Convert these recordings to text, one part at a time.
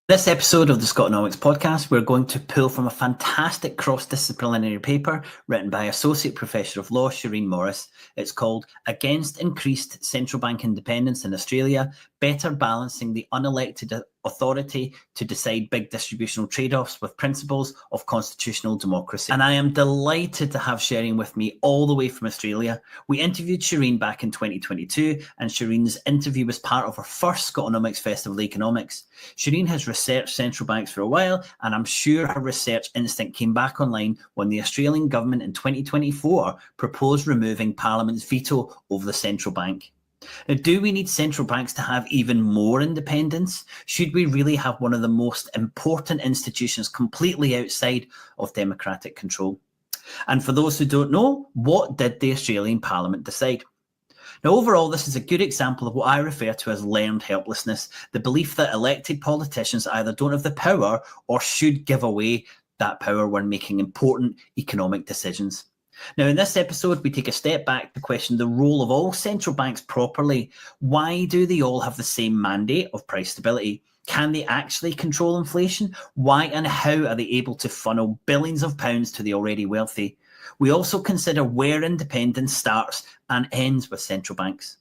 This episode of the Scotonomics podcast, we're going to pull from a fantastic cross-disciplinary paper written by Associate Professor of Law Shireen Morris. It's called Against Increased Central Bank Independence in Australia, Better Balancing the Unelected Authority to Decide Big Distributional Trade-offs with Principles of Constitutional Democracy. And I am delighted to have Shireen with me all the way from Australia. We interviewed Shireen back in 2022, and Shireen's interview was part of our first Scotonomics Festival of Economics. Shireen has researched central banks for a while, and I'm sure her research instinct came back online when the Australian government in 2024 proposed removing Parliament's veto over the central bank. Now, do we need central banks to have even more independence? Should we really have one of the most important institutions completely outside of democratic control? And for those who don't know, what did the Australian Parliament decide? Now, overall, this is a good example of what I refer to as learned helplessness, the belief that elected politicians either don't have the power or should give away that power when making important economic decisions. Now, in this episode, we take a step back to question the role of all central banks properly. Why do they all have the same mandate of price stability? Can they actually control inflation? Why and how are they able to funnel billions of pounds to the already wealthy? We also consider where independence starts and ends with central banks.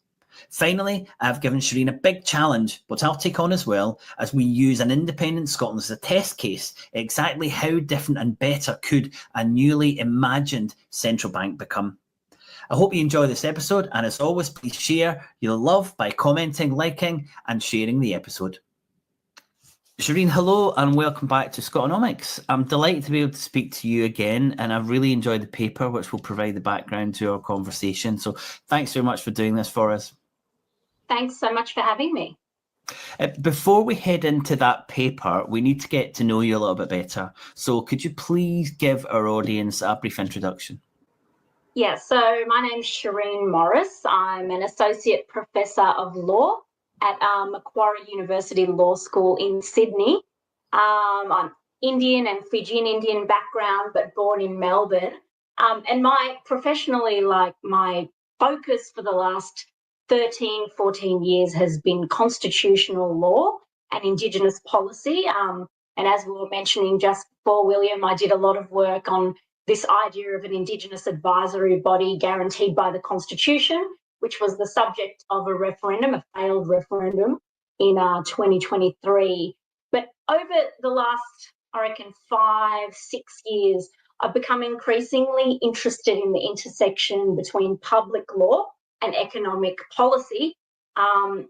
Finally, I've given Shireen a big challenge, which I'll take on as well, as we use an independent Scotland as a test case. Exactly how different and better could a newly imagined central bank become? I hope you enjoy this episode, and as always, please share your love by commenting, liking, and sharing the episode. Shireen, hello and welcome back to Scotonomics. I'm delighted to be able to speak to you again, and I've really enjoyed the paper, which will provide the background to our conversation. So thanks very much for doing this for us. Thanks so much for having me. Before we head into that paper, we need to get to know you a little bit better. So could you please give our audience a brief introduction? Yeah, so my name's Shireen Morris. I'm an Associate Professor of Law at Macquarie University Law School in Sydney. I'm Indian and Fijian Indian background, but born in Melbourne. And my focus for the last 13, 14 years has been constitutional law and Indigenous policy. And as we were mentioning just before, William, I did a lot of work on this idea of an Indigenous advisory body guaranteed by the Constitution, which was the subject of a referendum, a failed referendum in 2023. But over the last, I reckon, 5-6 years, I've become increasingly interested in the intersection between public law and economic policy. And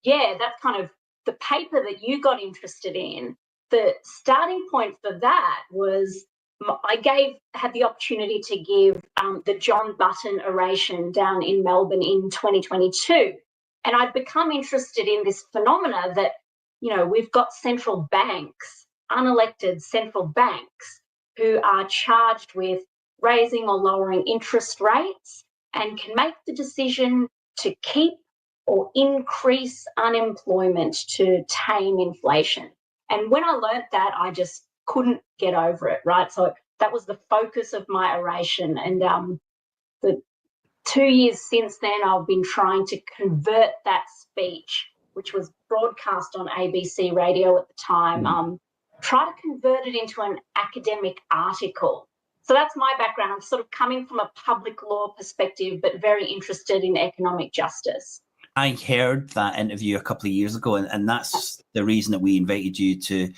yeah, that's kind of the paper that you got interested in. The starting point for that was I had the opportunity to give the John Button oration down in Melbourne in 2022. And I'd become interested in this phenomena that, you know, we've got central banks, unelected central banks, who are charged with raising or lowering interest rates and can make the decision to keep or increase unemployment to tame inflation. And when I learnt that, I just couldn't get over it, right? So that was the focus of my oration. And the 2 years since then, I've been trying to convert that speech, which was broadcast on ABC radio at the time, try to convert it into an academic article. So that's my background. I'm sort of coming from a public law perspective, but very interested in economic justice. I heard that interview a couple of years ago, and that's the reason that we invited you to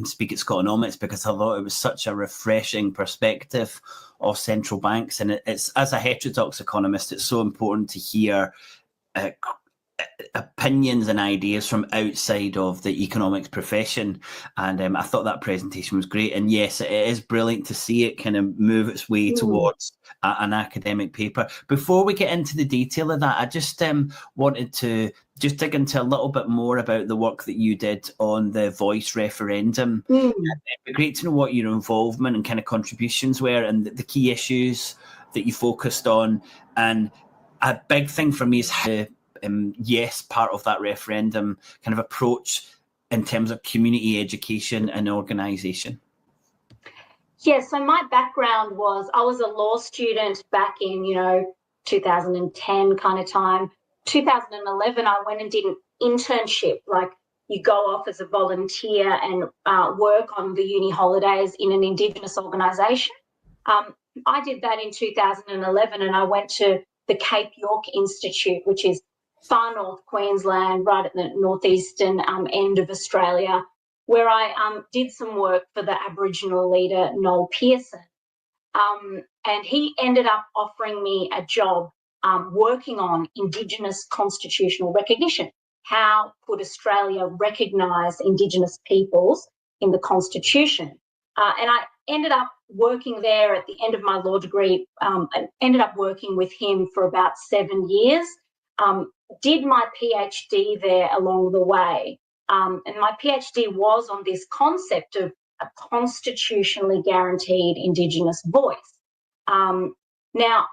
speak at Scotonomics, because I thought it was such a refreshing perspective of central banks. And it's, as a heterodox economist, it's so important to hear opinions and ideas from outside of the economics profession. And I thought that presentation was great. And yes, it is brilliant to see it kind of move its way towards an academic paper. Before we get into the detail of that, I just wanted to just dig into a little bit more about the work that you did on the Voice referendum. It'd be great to know what your involvement and kind of contributions were and the key issues that you focused on. And a big thing for me is how yes part of that referendum kind of approach in terms of community education and organisation. Yeah, so my background was I was a law student back in, 2010 kind of time. 2011, I went and did an internship, like you go off as a volunteer and work on the uni holidays in an Indigenous organisation. I did that in 2011, and I went to the Cape York Institute, which is far north Queensland, right at the northeastern end of Australia, where I did some work for the Aboriginal leader, Noel Pearson. And he ended up offering me a job working on Indigenous constitutional recognition. How could Australia recognise Indigenous peoples in the Constitution? And I ended up working there at the end of my law degree, and ended up working with him for about 7 years. Did my PhD there along the way. And my PhD was on this concept of a constitutionally guaranteed Indigenous voice. Now,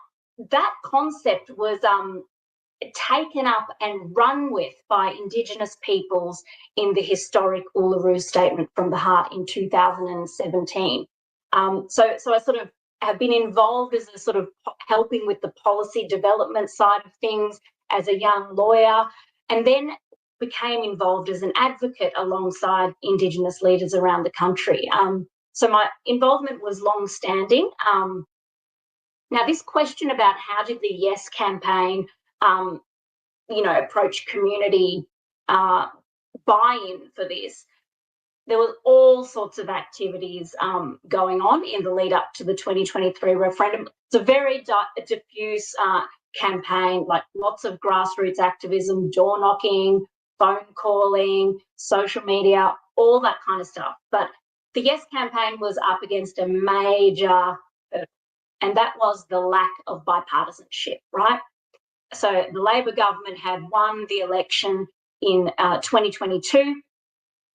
that concept was taken up and run with by Indigenous peoples in the historic Uluru Statement from the Heart in 2017. So I sort of have been involved as a sort of helping with the policy development side of things as a young lawyer, and then became involved as an advocate alongside Indigenous leaders around the country. So my involvement was long-standing. Now, this question about how did the Yes campaign, approach community buy-in for this, there was all sorts of activities going on in the lead up to the 2023 referendum. It's a very diffuse campaign, like lots of grassroots activism, door knocking, phone calling, social media, all that kind of stuff. But the Yes campaign was up against a major, and that was the lack of bipartisanship, right? So the Labor government had won the election in 2022.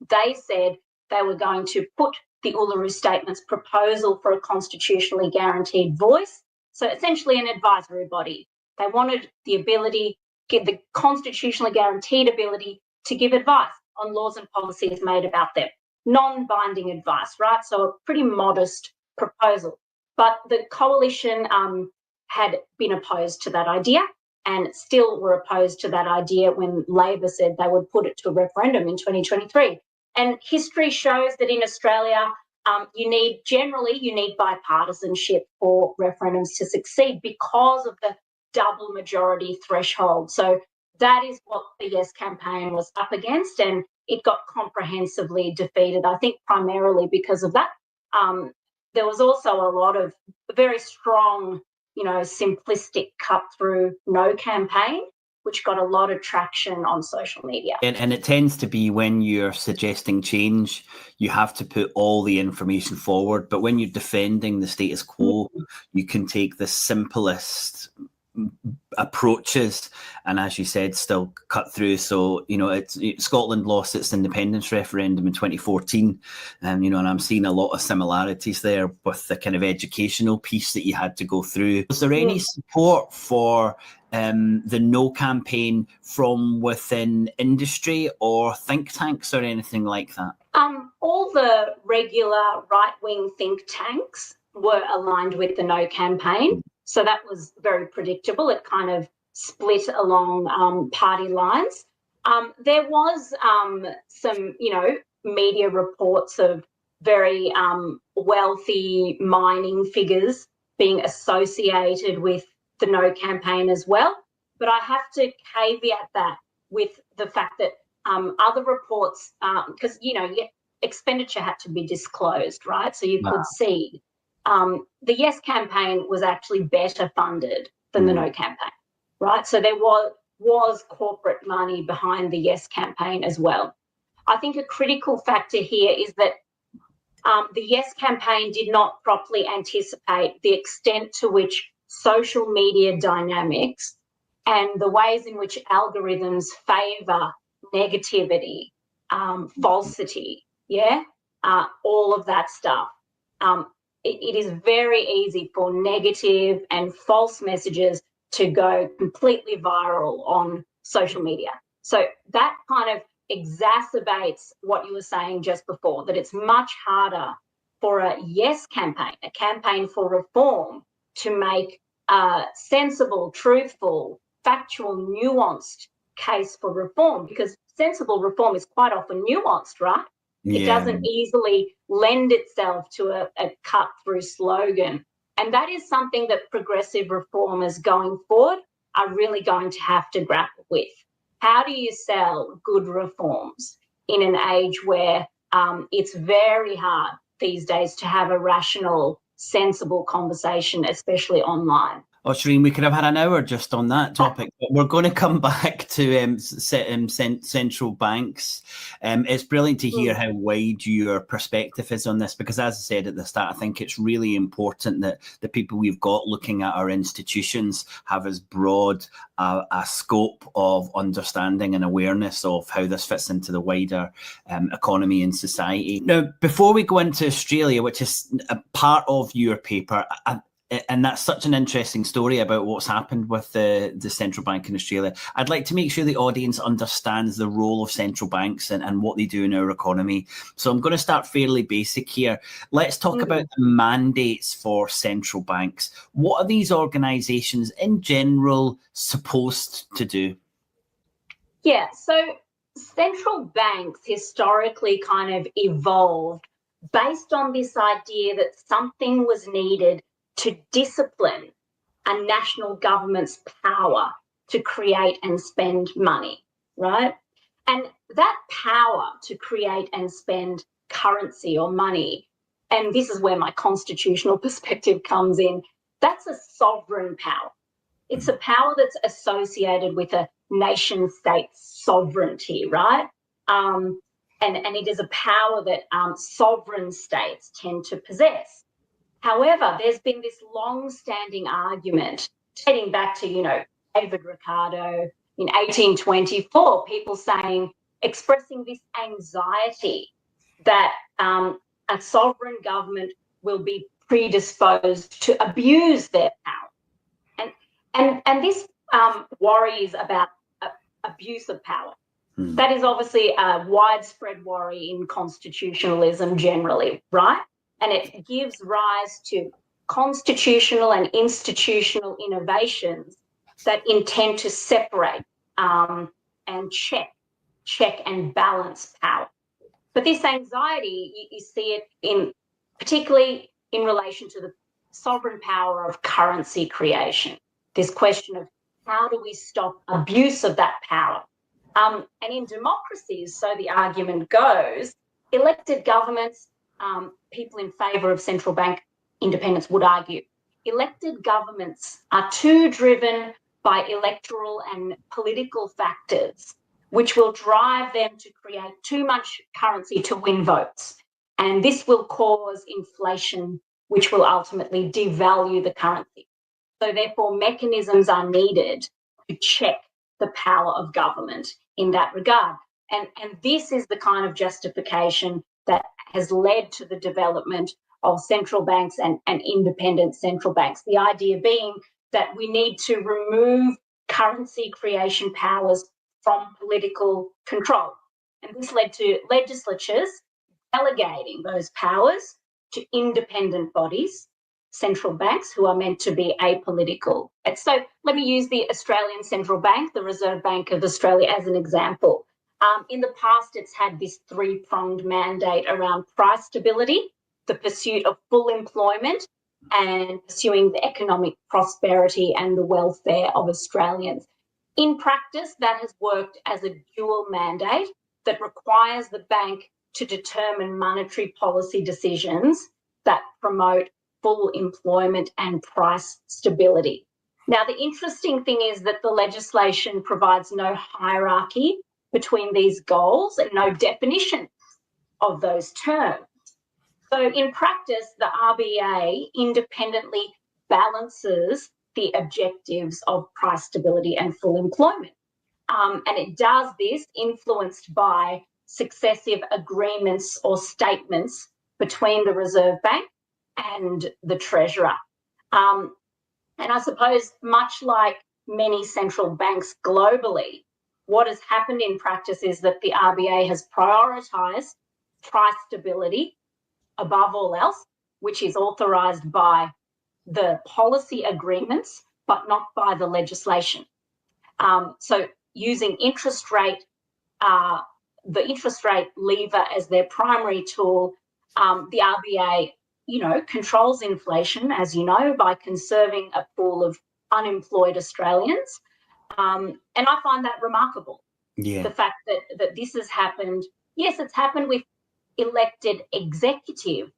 They said they were going to put the Uluru Statement's proposal for a constitutionally guaranteed voice, so essentially an advisory body. They wanted the ability, give the constitutionally guaranteed ability to give advice on laws and policies made about them. Non-binding advice, right? So a pretty modest proposal. But the coalition had been opposed to that idea and still were opposed to that idea when Labor said they would put it to a referendum in 2023. And history shows that in Australia, you need bipartisanship for referendums to succeed because of the double majority threshold. So that is what the Yes campaign was up against, and it got comprehensively defeated, I think primarily because of that. There was also a lot of very strong, simplistic cut-through no campaign, which got a lot of traction on social media. And it tends to be when you're suggesting change, you have to put all the information forward. But when you're defending the status quo, you can take the simplest approaches and, as you said, still cut through. So Scotland lost its independence referendum in 2014, and I'm seeing a lot of similarities there with the kind of educational piece that you had to go through. Was there any support for the no campaign from within industry or think tanks or anything like that? All the regular right-wing think tanks were aligned with the no campaign. So that was very predictable. It kind of split along party lines. There was some, media reports of very wealthy mining figures being associated with the no campaign as well. But I have to caveat that with the fact that other reports, because, expenditure had to be disclosed, right? So you could see. The Yes campaign was actually better funded than the No campaign, right? So there was corporate money behind the Yes campaign as well. I think a critical factor here is that the Yes campaign did not properly anticipate the extent to which social media dynamics and the ways in which algorithms favour negativity, falsity, all of that stuff. It is very easy for negative and false messages to go completely viral on social media. So that kind of exacerbates what you were saying just before, that it's much harder for a Yes campaign, a campaign for reform, to make a sensible, truthful, factual, nuanced case for reform, because sensible reform is quite often nuanced, right? It doesn't easily lend itself to a cut-through slogan. And that is something that progressive reformers going forward are really going to have to grapple with. How do you sell good reforms in an age where it's very hard these days to have a rational, sensible conversation, especially online? Oh, Shireen, we could have had an hour just on that topic, but we're going to come back to central banks. It's brilliant to hear how wide your perspective is on this, because as I said at the start, I think it's really important that the people we've got looking at our institutions have as broad a scope of understanding and awareness of how this fits into the wider economy and society. Now, before we go into Australia, which is a part of your paper, and that's such an interesting story about what's happened with the central bank in Australia. I'd like to make sure the audience understands the role of central banks and what they do in our economy. So I'm going to start fairly basic here. Let's talk about the mandates for central banks. What are these organisations in general supposed to do? Yeah, so central banks historically kind of evolved based on this idea that something was needed to discipline a national government's power to create and spend money, right? And that power to create and spend currency or money, and this is where my constitutional perspective comes in, that's a sovereign power. It's a power that's associated with a nation state's sovereignty, right? And it is a power that sovereign states tend to possess. However, there's been this long-standing argument dating back to, David Ricardo in 1824, people expressing this anxiety that a sovereign government will be predisposed to abuse their power. And this worries about abuse of power. That is obviously a widespread worry in constitutionalism generally, right? And it gives rise to constitutional and institutional innovations that intend to separate and check and balance power. But this anxiety, you see it particularly in relation to the sovereign power of currency creation. This question of how do we stop abuse of that power? And in democracies, so the argument goes, elected governments, people in favour of central bank independence would argue, elected governments are too driven by electoral and political factors, which will drive them to create too much currency to win votes. And this will cause inflation, which will ultimately devalue the currency. So therefore, mechanisms are needed to check the power of government in that regard. And this is the kind of justification that has led to the development of central banks and independent central banks. The idea being that we need to remove currency creation powers from political control. And this led to legislatures delegating those powers to independent bodies, central banks, who are meant to be apolitical. And so let me use the Australian Central Bank, the Reserve Bank of Australia, as an example. In the past, it's had this three-pronged mandate around price stability, the pursuit of full employment, and pursuing the economic prosperity and the welfare of Australians. In practice, that has worked as a dual mandate that requires the bank to determine monetary policy decisions that promote full employment and price stability. Now, the interesting thing is that the legislation provides no hierarchy between these goals and no definition of those terms. So in practice, the RBA independently balances the objectives of price stability and full employment. And it does this influenced by successive agreements or statements between the Reserve Bank and the Treasurer. And I suppose much like many central banks globally, what has happened in practice is that the RBA has prioritised price stability above all else, which is authorised by the policy agreements, but not by the legislation. So using interest rate the interest rate lever as their primary tool, the RBA, controls inflation, as you know, by conserving a pool of unemployed Australians. And I find that remarkable. Yeah. The fact that this has happened, yes, it's happened with elected executive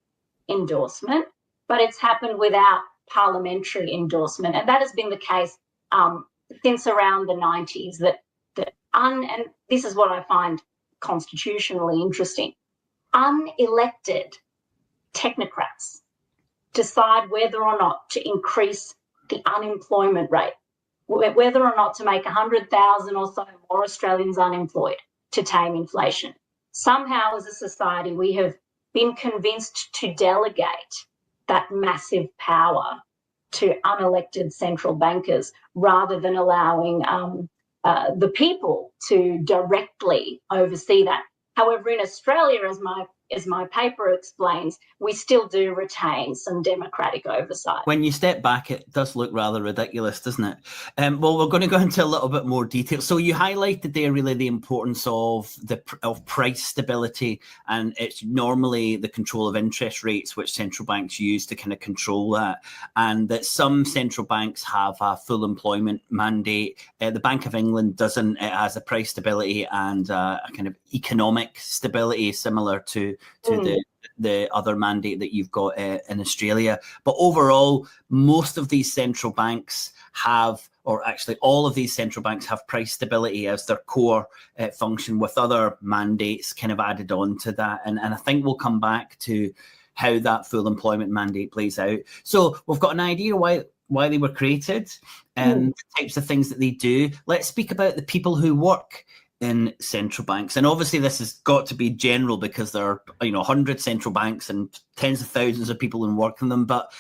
endorsement, but it's happened without parliamentary endorsement. And that has been the case since around the 90s. And this is what I find constitutionally interesting. Unelected technocrats decide whether or not to increase the unemployment rate, whether or not to make 100,000 or so more Australians unemployed to tame inflation. Somehow, as a society, we have been convinced to delegate that massive power to unelected central bankers rather than allowing the people to directly oversee that. However, in Australia, as my paper explains, we still do retain some democratic oversight. When you step back, it does look rather ridiculous, doesn't it? Well, we're going to go into a little bit more detail. So you highlighted there really the importance of price stability, and it's normally the control of interest rates which central banks use to kind of control that, and that some central banks have a full employment mandate. The Bank of England doesn't. It has a price stability and a kind of economic stability similar to the other mandate that you've got in Australia. But overall, most of these central banks have, or actually all of these central banks have price stability as their core function, with other mandates kind of added on to that. And I think we'll come back to how that full employment mandate plays out. So we've got an idea why they were created and the types of things that they do. Let's speak about the people who work in central banks. And obviously this has got to be general because there are 100 central banks and tens of thousands of people who work in them. But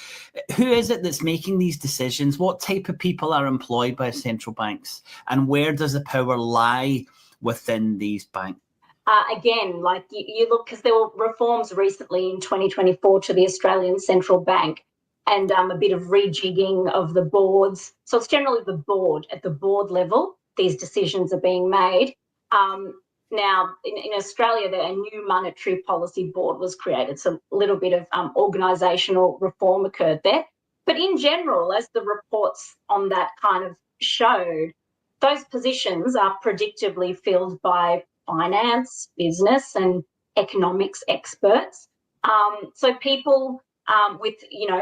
who is it that's making these decisions? What type of people are employed by central banks? And where does the power lie within these banks? Again, like you look, because there were reforms recently in 2024 to the Australian Central Bank, and a bit of rejigging of the boards. So it's generally the board, at the board level, these decisions are being made. Now, in Australia, a new monetary policy board was created, so a little bit of organisational reform occurred there. But in general, as the reports on that kind of showed, those positions are predictably filled by finance, business and economics experts. So people with,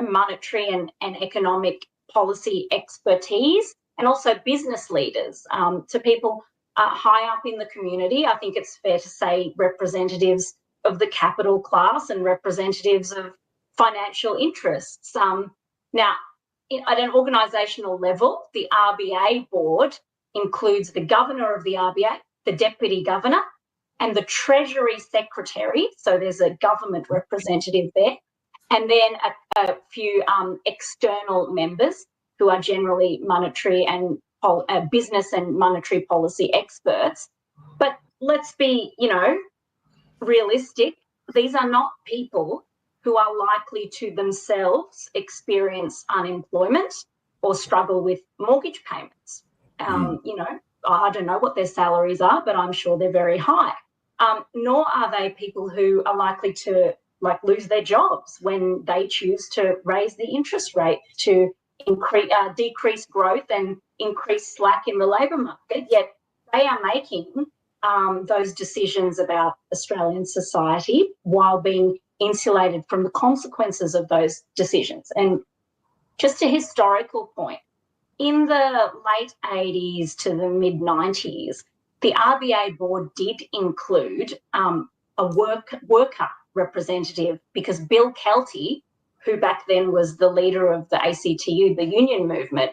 monetary and economic policy expertise, and also business leaders, to people high up in the community. I think it's fair to say representatives of the capital class and representatives of financial interests. Now, at an organisational level, the RBA board includes the governor of the RBA, the deputy governor, and the Treasury Secretary. So there's a government representative there, and then a few external members who are generally monetary and business and monetary policy experts. But let's be, realistic. These are not people who are likely to themselves experience unemployment or struggle with mortgage payments. I don't know what their salaries are, but I'm sure they're very high. Nor are they people who are likely to lose their jobs when they choose to raise the interest rate to decrease growth and increase slack in the labour market. Yet they are making those decisions about Australian society while being insulated from the consequences of those decisions. And just a historical point, in the late 80s to the mid-90s, the RBA board did include a worker representative, because Bill Kelty, who back then was the leader of the ACTU, the union movement,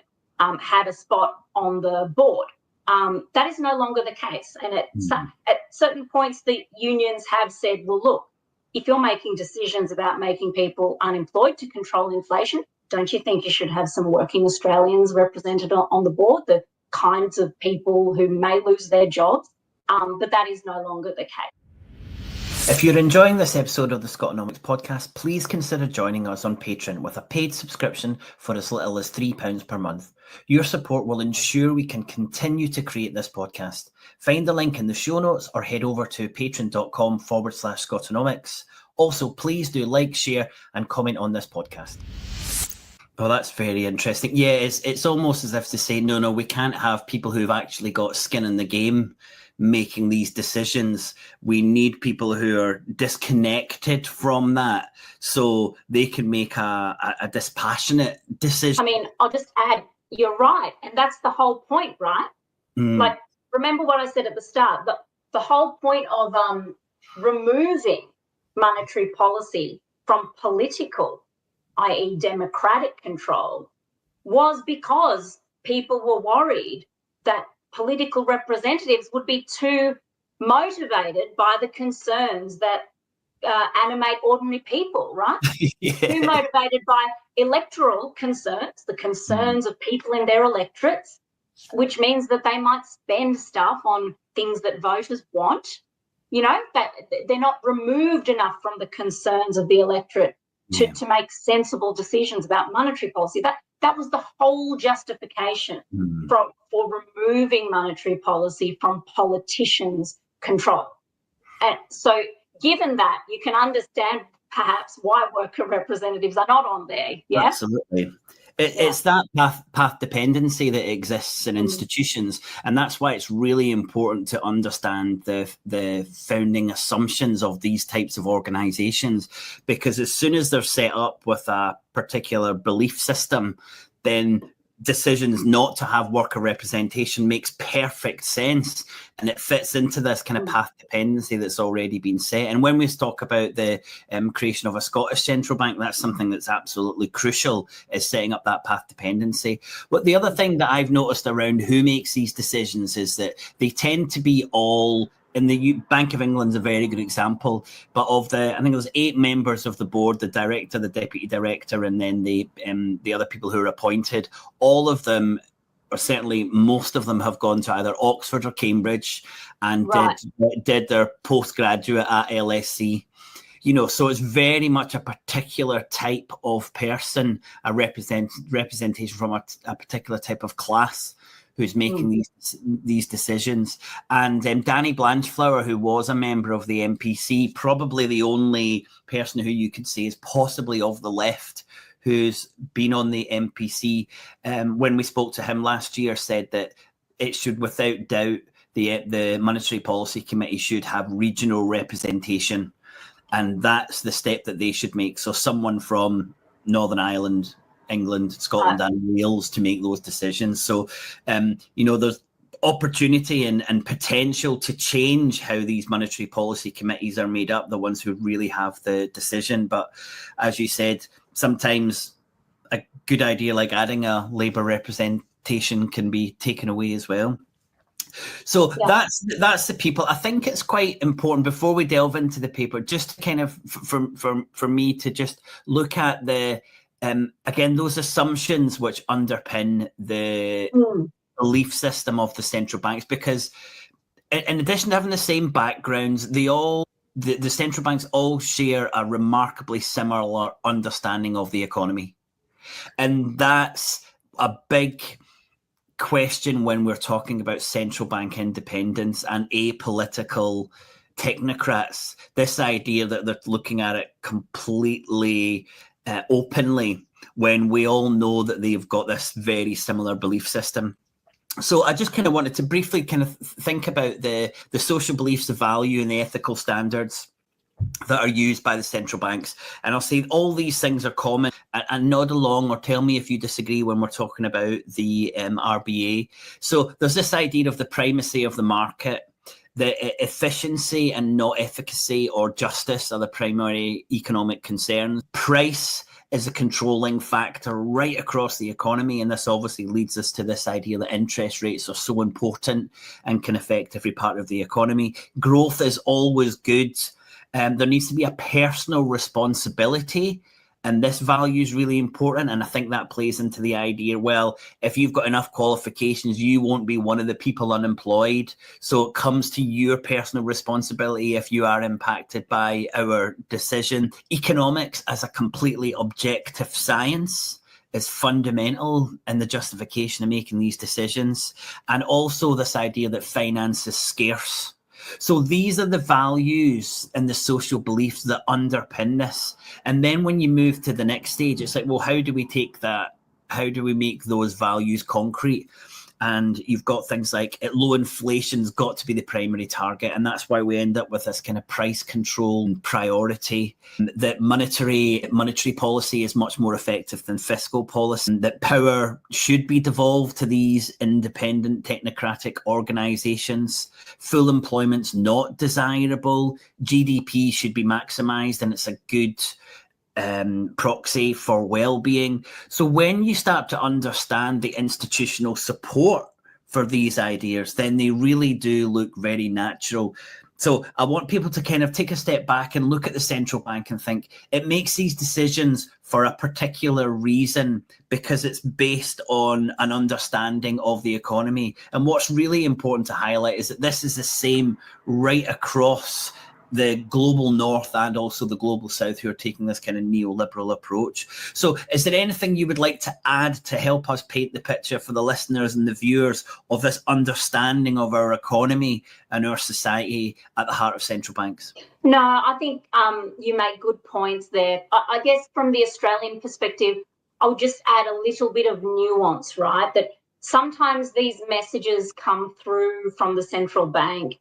had a spot on the board. That is no longer the case. And at certain points, the unions have said, well, look, if you're making decisions about making people unemployed to control inflation, don't you think you should have some working Australians represented on the board, the kinds of people who may lose their jobs? But that is no longer the case. If you're enjoying this episode of the Scotonomics podcast, please consider joining us on Patreon with a paid subscription for as little as £3 per month. Your support will ensure we can continue to create this podcast. Find the link in the show notes or head over to patreon.com/Scotonomics. Also, please do like, share, and comment on this podcast. Oh, that's very interesting. Yeah, it's almost as if to say, no, we can't have people who've actually got skin in the game making these decisions. We need people who are disconnected from that so they can make a dispassionate decision. I mean, I'll just add, you're right. And that's the whole point, right? Like, remember what I said at the start, the whole point of removing monetary policy from political, i.e. democratic control, was because people were worried that political representatives would be too motivated by the concerns that animate ordinary people, right? Yeah. Too motivated by electoral concerns, the concerns of people in their electorates, which means that they might spend stuff on things that voters want, that they're not removed enough from the concerns of the electorate to make sensible decisions about monetary policy. That was the whole justification for removing monetary policy from politicians' control. And so given that, you can understand perhaps why worker representatives are not on there. Yeah, absolutely. It's that path dependency that exists in institutions, and that's why it's really important to understand the founding assumptions of these types of organizations, because as soon as they're set up with a particular belief system, then decisions not to have worker representation makes perfect sense, and it fits into this kind of path dependency that's already been set. And when we talk about the creation of a Scottish central bank, that's something that's absolutely crucial, is setting up that path dependency. But the other thing that I've noticed around who makes these decisions is that they tend to be all, in the Bank of England's a very good example, but of I think there's 8 members of the board, the director, the deputy director, and then the other people who are appointed. All of them, or certainly most of them, have gone to either Oxford or Cambridge and did their postgraduate at LSE. So it's very much a particular type of person, a representation from a particular type of class who's making these decisions. And Danny Blanchflower, who was a member of the MPC, probably the only person who you could say is possibly of the left who's been on the MPC, when we spoke to him last year, said that it should, without doubt, the Monetary Policy Committee should have regional representation. And that's the step that they should make. So someone from Northern Ireland, England, Scotland and Wales to make those decisions. So, there's opportunity and potential to change how these monetary policy committees are made up, the ones who really have the decision. But as you said, sometimes a good idea like adding a Labour representation can be taken away as well. So that's the people. I think it's quite important, before we delve into the paper, just kind of for me to just look at the again, those assumptions which underpin the belief system of the central banks, because in addition to having the same backgrounds, the central banks all share a remarkably similar understanding of the economy. And that's a big question when we're talking about central bank independence and apolitical technocrats. This idea that they're looking at it completely openly, when we all know that they've got this very similar belief system. So I just kind of wanted to briefly kind of think about the social beliefs of value and the ethical standards that are used by the central banks. And I'll say all these things are common, and nod along or tell me if you disagree when we're talking about the RBA. So there's this idea of the primacy of the market. The efficiency and not efficacy or justice are the primary economic concerns. Price is a controlling factor right across the economy, and this obviously leads us to this idea that interest rates are so important and can affect every part of the economy. Growth is always good. There needs to be a personal responsibility And this value is really important. And I think that plays into the idea, well, if you've got enough qualifications, you won't be one of the people unemployed. So it comes to your personal responsibility if you are impacted by our decision. Economics as a completely objective science is fundamental in the justification of making these decisions. And also this idea that finance is scarce. So these are the values and the social beliefs that underpin this. And then when you move to the next stage, it's like, well, how do we take that? How do we make those values concrete? And you've got things like low inflation's got to be the primary target. And that's why we end up with this kind of price control priority, that monetary policy is much more effective than fiscal policy, that power should be devolved to these independent technocratic organizations. Full employment's not desirable. GDP should be maximized, and it's a good proxy for well-being. So when you start to understand the institutional support for these ideas, then they really do look very natural. So I want people to kind of take a step back and look at the central bank and think it makes these decisions for a particular reason because it's based on an understanding of the economy. And what's really important to highlight is that this is the same right across the global north and also the global south, who are taking this kind of neoliberal approach. So is there anything you would like to add to help us paint the picture for the listeners and the viewers of this understanding of our economy and our society at the heart of central banks? No, I think you make good points there. I guess from the Australian perspective, I'll just add a little bit of nuance, right? That sometimes these messages come through from the central bank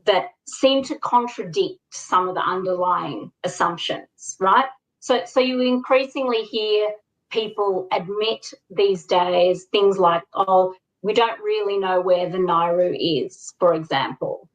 that seem to contradict some of the underlying assumptions, right? So you increasingly hear people admit these days things like, oh, we don't really know where the Nauru is, for example,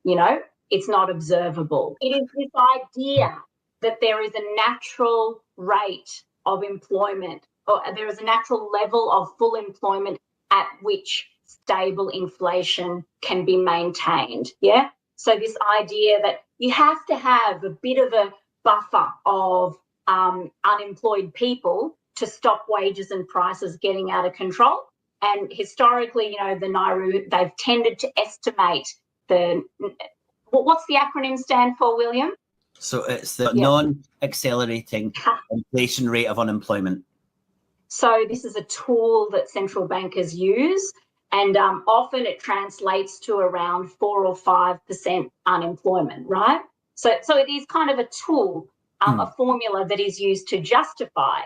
it's not observable. It is this idea that there is a natural rate of employment, or there is a natural level of full employment at which stable inflation can be maintained, yeah? So this idea that you have to have a bit of a buffer of unemployed people to stop wages and prices getting out of control. And historically, the Nauru, they've tended to estimate what's the acronym stand for, William? So it's the non-accelerating inflation rate of unemployment. So this is a tool that central bankers use. And often it translates to around 4 or 5% unemployment, right? So it is kind of a tool, a formula that is used to justify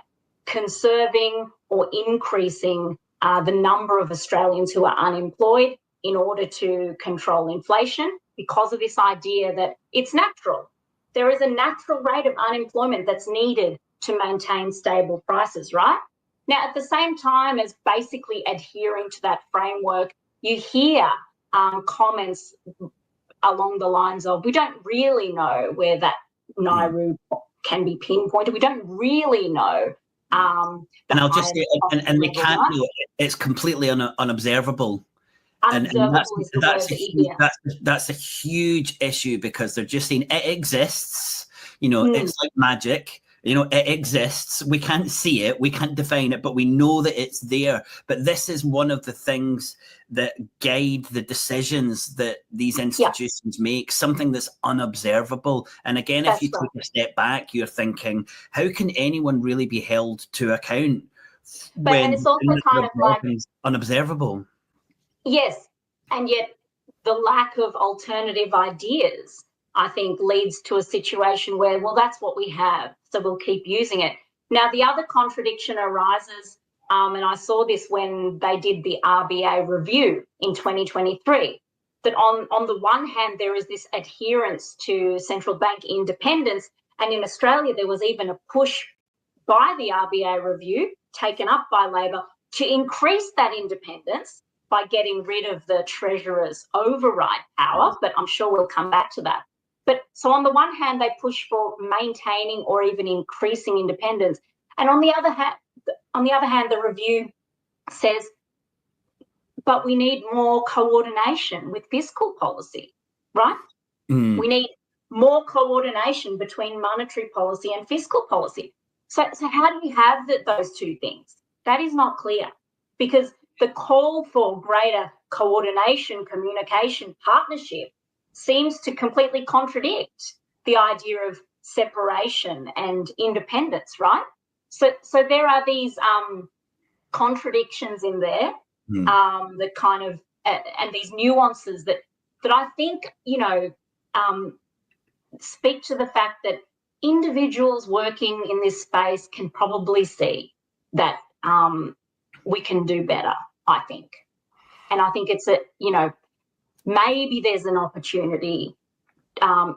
conserving or increasing the number of Australians who are unemployed in order to control inflation, because of this idea that it's natural. There is a natural rate of unemployment that's needed to maintain stable prices, right? Now, at the same time as basically adhering to that framework, you hear comments along the lines of, we don't really know where that Nauru can be pinpointed. We don't really know. And I'll just say, and they can't do it. It's completely unobservable. Unobservable is the word that you hear. That's a huge issue, because they're just saying it exists. It's like magic. It exists. We can't see it. We can't define it, but we know that it's there. But this is one of the things that guide the decisions that these institutions make, something that's unobservable. And again, if you take a step back, you're thinking, how can anyone really be held to account when it's also kind of like unobservable? Yes, and yet the lack of alternative ideas, I think, leads to a situation where, well, that's what we have, so we'll keep using it. Now, the other contradiction arises, and I saw this when they did the RBA review in 2023, that on the one hand, there is this adherence to central bank independence, and in Australia, there was even a push by the RBA review, taken up by Labor, to increase that independence by getting rid of the Treasurer's override power, but I'm sure we'll come back to that. But so on the one hand, they push for maintaining or even increasing independence. And on the other hand, the review says, but we need more coordination with fiscal policy, right? We need more coordination between monetary policy and fiscal policy. So how do you have those two things? That is not clear, because the call for greater coordination, communication, partnership seems to completely contradict the idea of separation and independence, right? So there are these contradictions in there, that kind of and these nuances that I think, speak to the fact that individuals working in this space can probably see that we can do better, I think. And I think it's maybe there's an opportunity,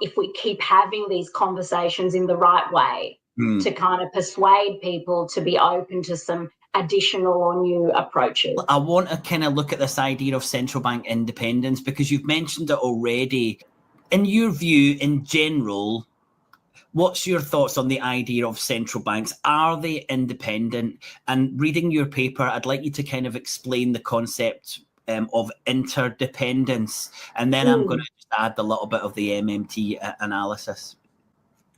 if we keep having these conversations in the right way, to kind of persuade people to be open to some additional or new approaches. I want to kind of look at this idea of central bank independence, because you've mentioned it already. In your view, in general, what's your thoughts on the idea of central banks? Are they independent? And reading your paper, I'd like you to kind of explain the concept of interdependence, and then I'm going to just add a little bit of the MMT analysis.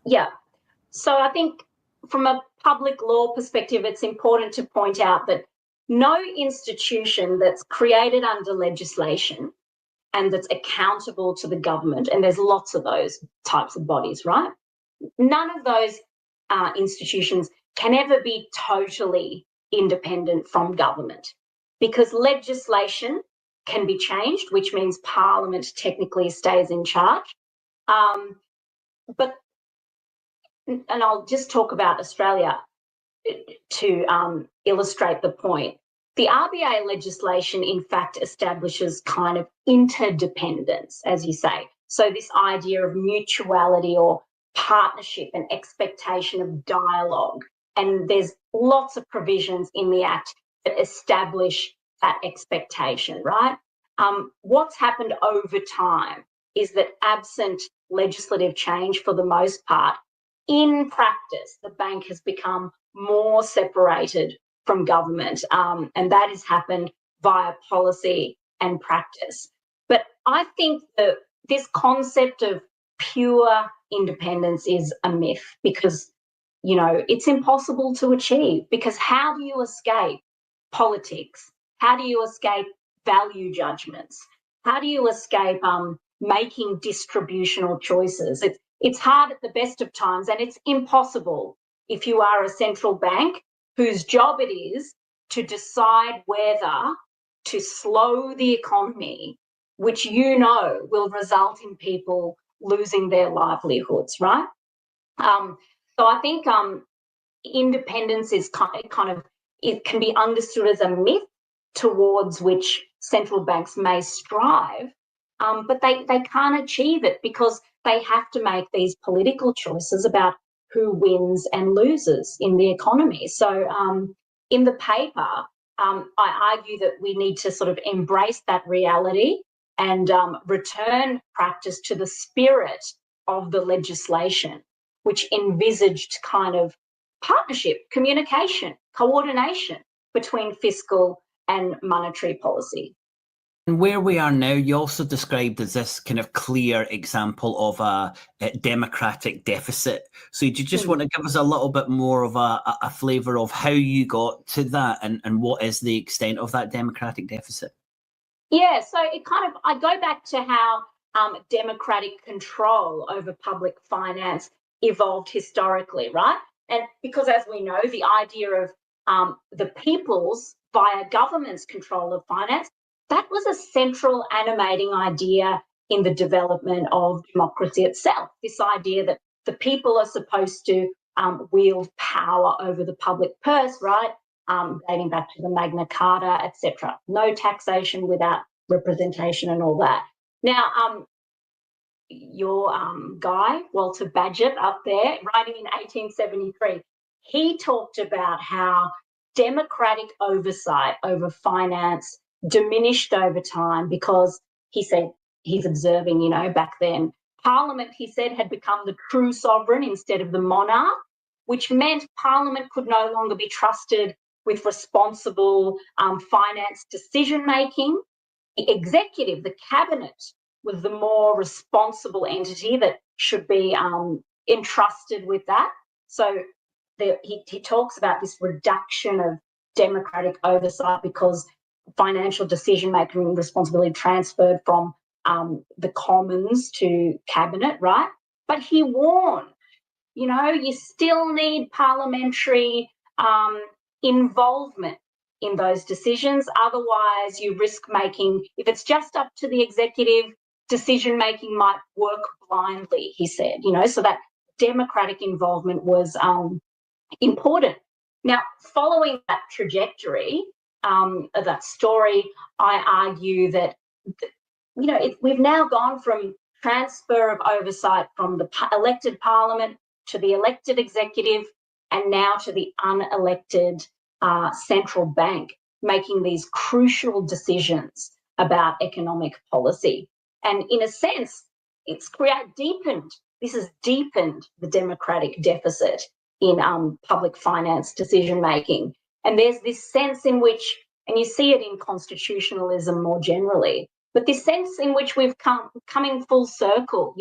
Yeah. So I think from a public law perspective, it's important to point out that no institution that's created under legislation and that's accountable to the government, and there's lots of those types of bodies, right? None of those institutions can ever be totally independent from government, because legislation can be changed, which means Parliament technically stays in charge. And I'll just talk about Australia to illustrate the point. The RBA legislation, in fact, establishes kind of interdependence, as you say. So this idea of mutuality or partnership and expectation of dialogue. And there's lots of provisions in the Act that establish that expectation, right? What's happened over time is that, absent legislative change for the most part, in practice, the bank has become more separated from government, and that has happened via policy and practice. But I think that this concept of pure independence is a myth, because, it's impossible to achieve. Because how do you escape politics? How do you escape value judgments? How do you escape making distributional choices? It's hard at the best of times, and it's impossible if you are a central bank whose job it is to decide whether to slow the economy, which will result in people losing their livelihoods, right? So I think independence is kind of, it can be understood as a myth towards which central banks may strive, but they can't achieve it, because they have to make these political choices about who wins and loses in the economy. So in the paper, I argue that we need to sort of embrace that reality and return practice to the spirit of the legislation, which envisaged kind of partnership, communication, coordination between fiscal and monetary policy. And where we are now, you also described as this kind of clear example of a democratic deficit. So do you just want to give us a little bit more of a flavour of how you got to that, and what is the extent of that democratic deficit? Yeah, so I go back to how democratic control over public finance evolved historically, right? And because, as we know, the idea of the people's via government's control of finance, that was a central animating idea in the development of democracy itself. This idea that the people are supposed to wield power over the public purse, right? Dating back to the Magna Carta, etc. No taxation without representation and all that. Now, your guy, Walter Bagehot, up there, writing in 1873, he talked about how democratic oversight over finance diminished over time, because he said, he's observing, back then, Parliament, he said, had become the true sovereign instead of the monarch, which meant Parliament could no longer be trusted with responsible finance decision-making. The executive, the cabinet, was the more responsible entity that should be entrusted with that. So he talks about this reduction of democratic oversight because financial decision-making responsibility transferred from the Commons to Cabinet, right? But he warned, you still need parliamentary involvement in those decisions. Otherwise, you risk making, if it's just up to the executive, decision-making might work blindly, he said, so that democratic involvement was important. Now, following that trajectory, that story, I argue that, we've now gone from transfer of oversight from the elected parliament to the elected executive and now to the unelected central bank making these crucial decisions about economic policy. And in a sense, this has deepened the democratic deficit in public finance decision making. And there's this sense in which, and you see it in constitutionalism more generally, but this sense in which we've coming full circle,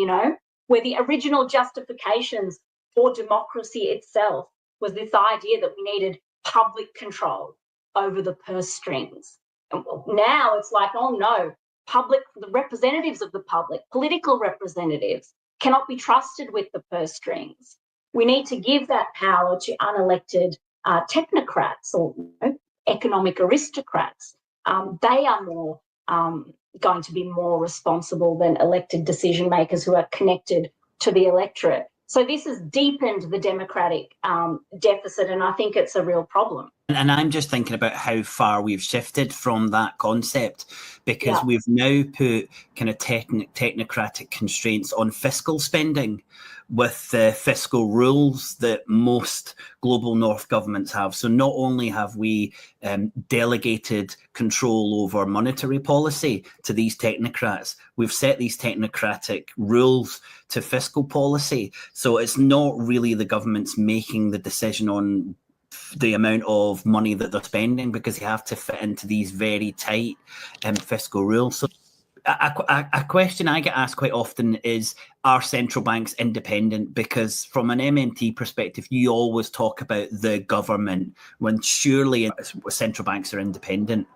where the original justifications for democracy itself was this idea that we needed public control over the purse strings. And now it's like, oh no, the representatives of the public, political representatives, cannot be trusted with the purse strings. We need to give that power to unelected technocrats or economic aristocrats. They are more going to be more responsible than elected decision makers who are connected to the electorate. So this has deepened the democratic deficit, and I think it's a real problem. And I'm just thinking about how far we've shifted from that concept, because we've now put kind of technocratic constraints on fiscal spending with the fiscal rules that most global north governments have. So not only have we delegated control over monetary policy to these technocrats, we've set these technocratic rules to fiscal policy. So it's not really the government's making the decision on the amount of money that they're spending, because they have to fit into these very tight fiscal rules. So a question I get asked quite often is, are central banks independent? Because from an MMT perspective, you always talk about the government, when surely central banks are independent.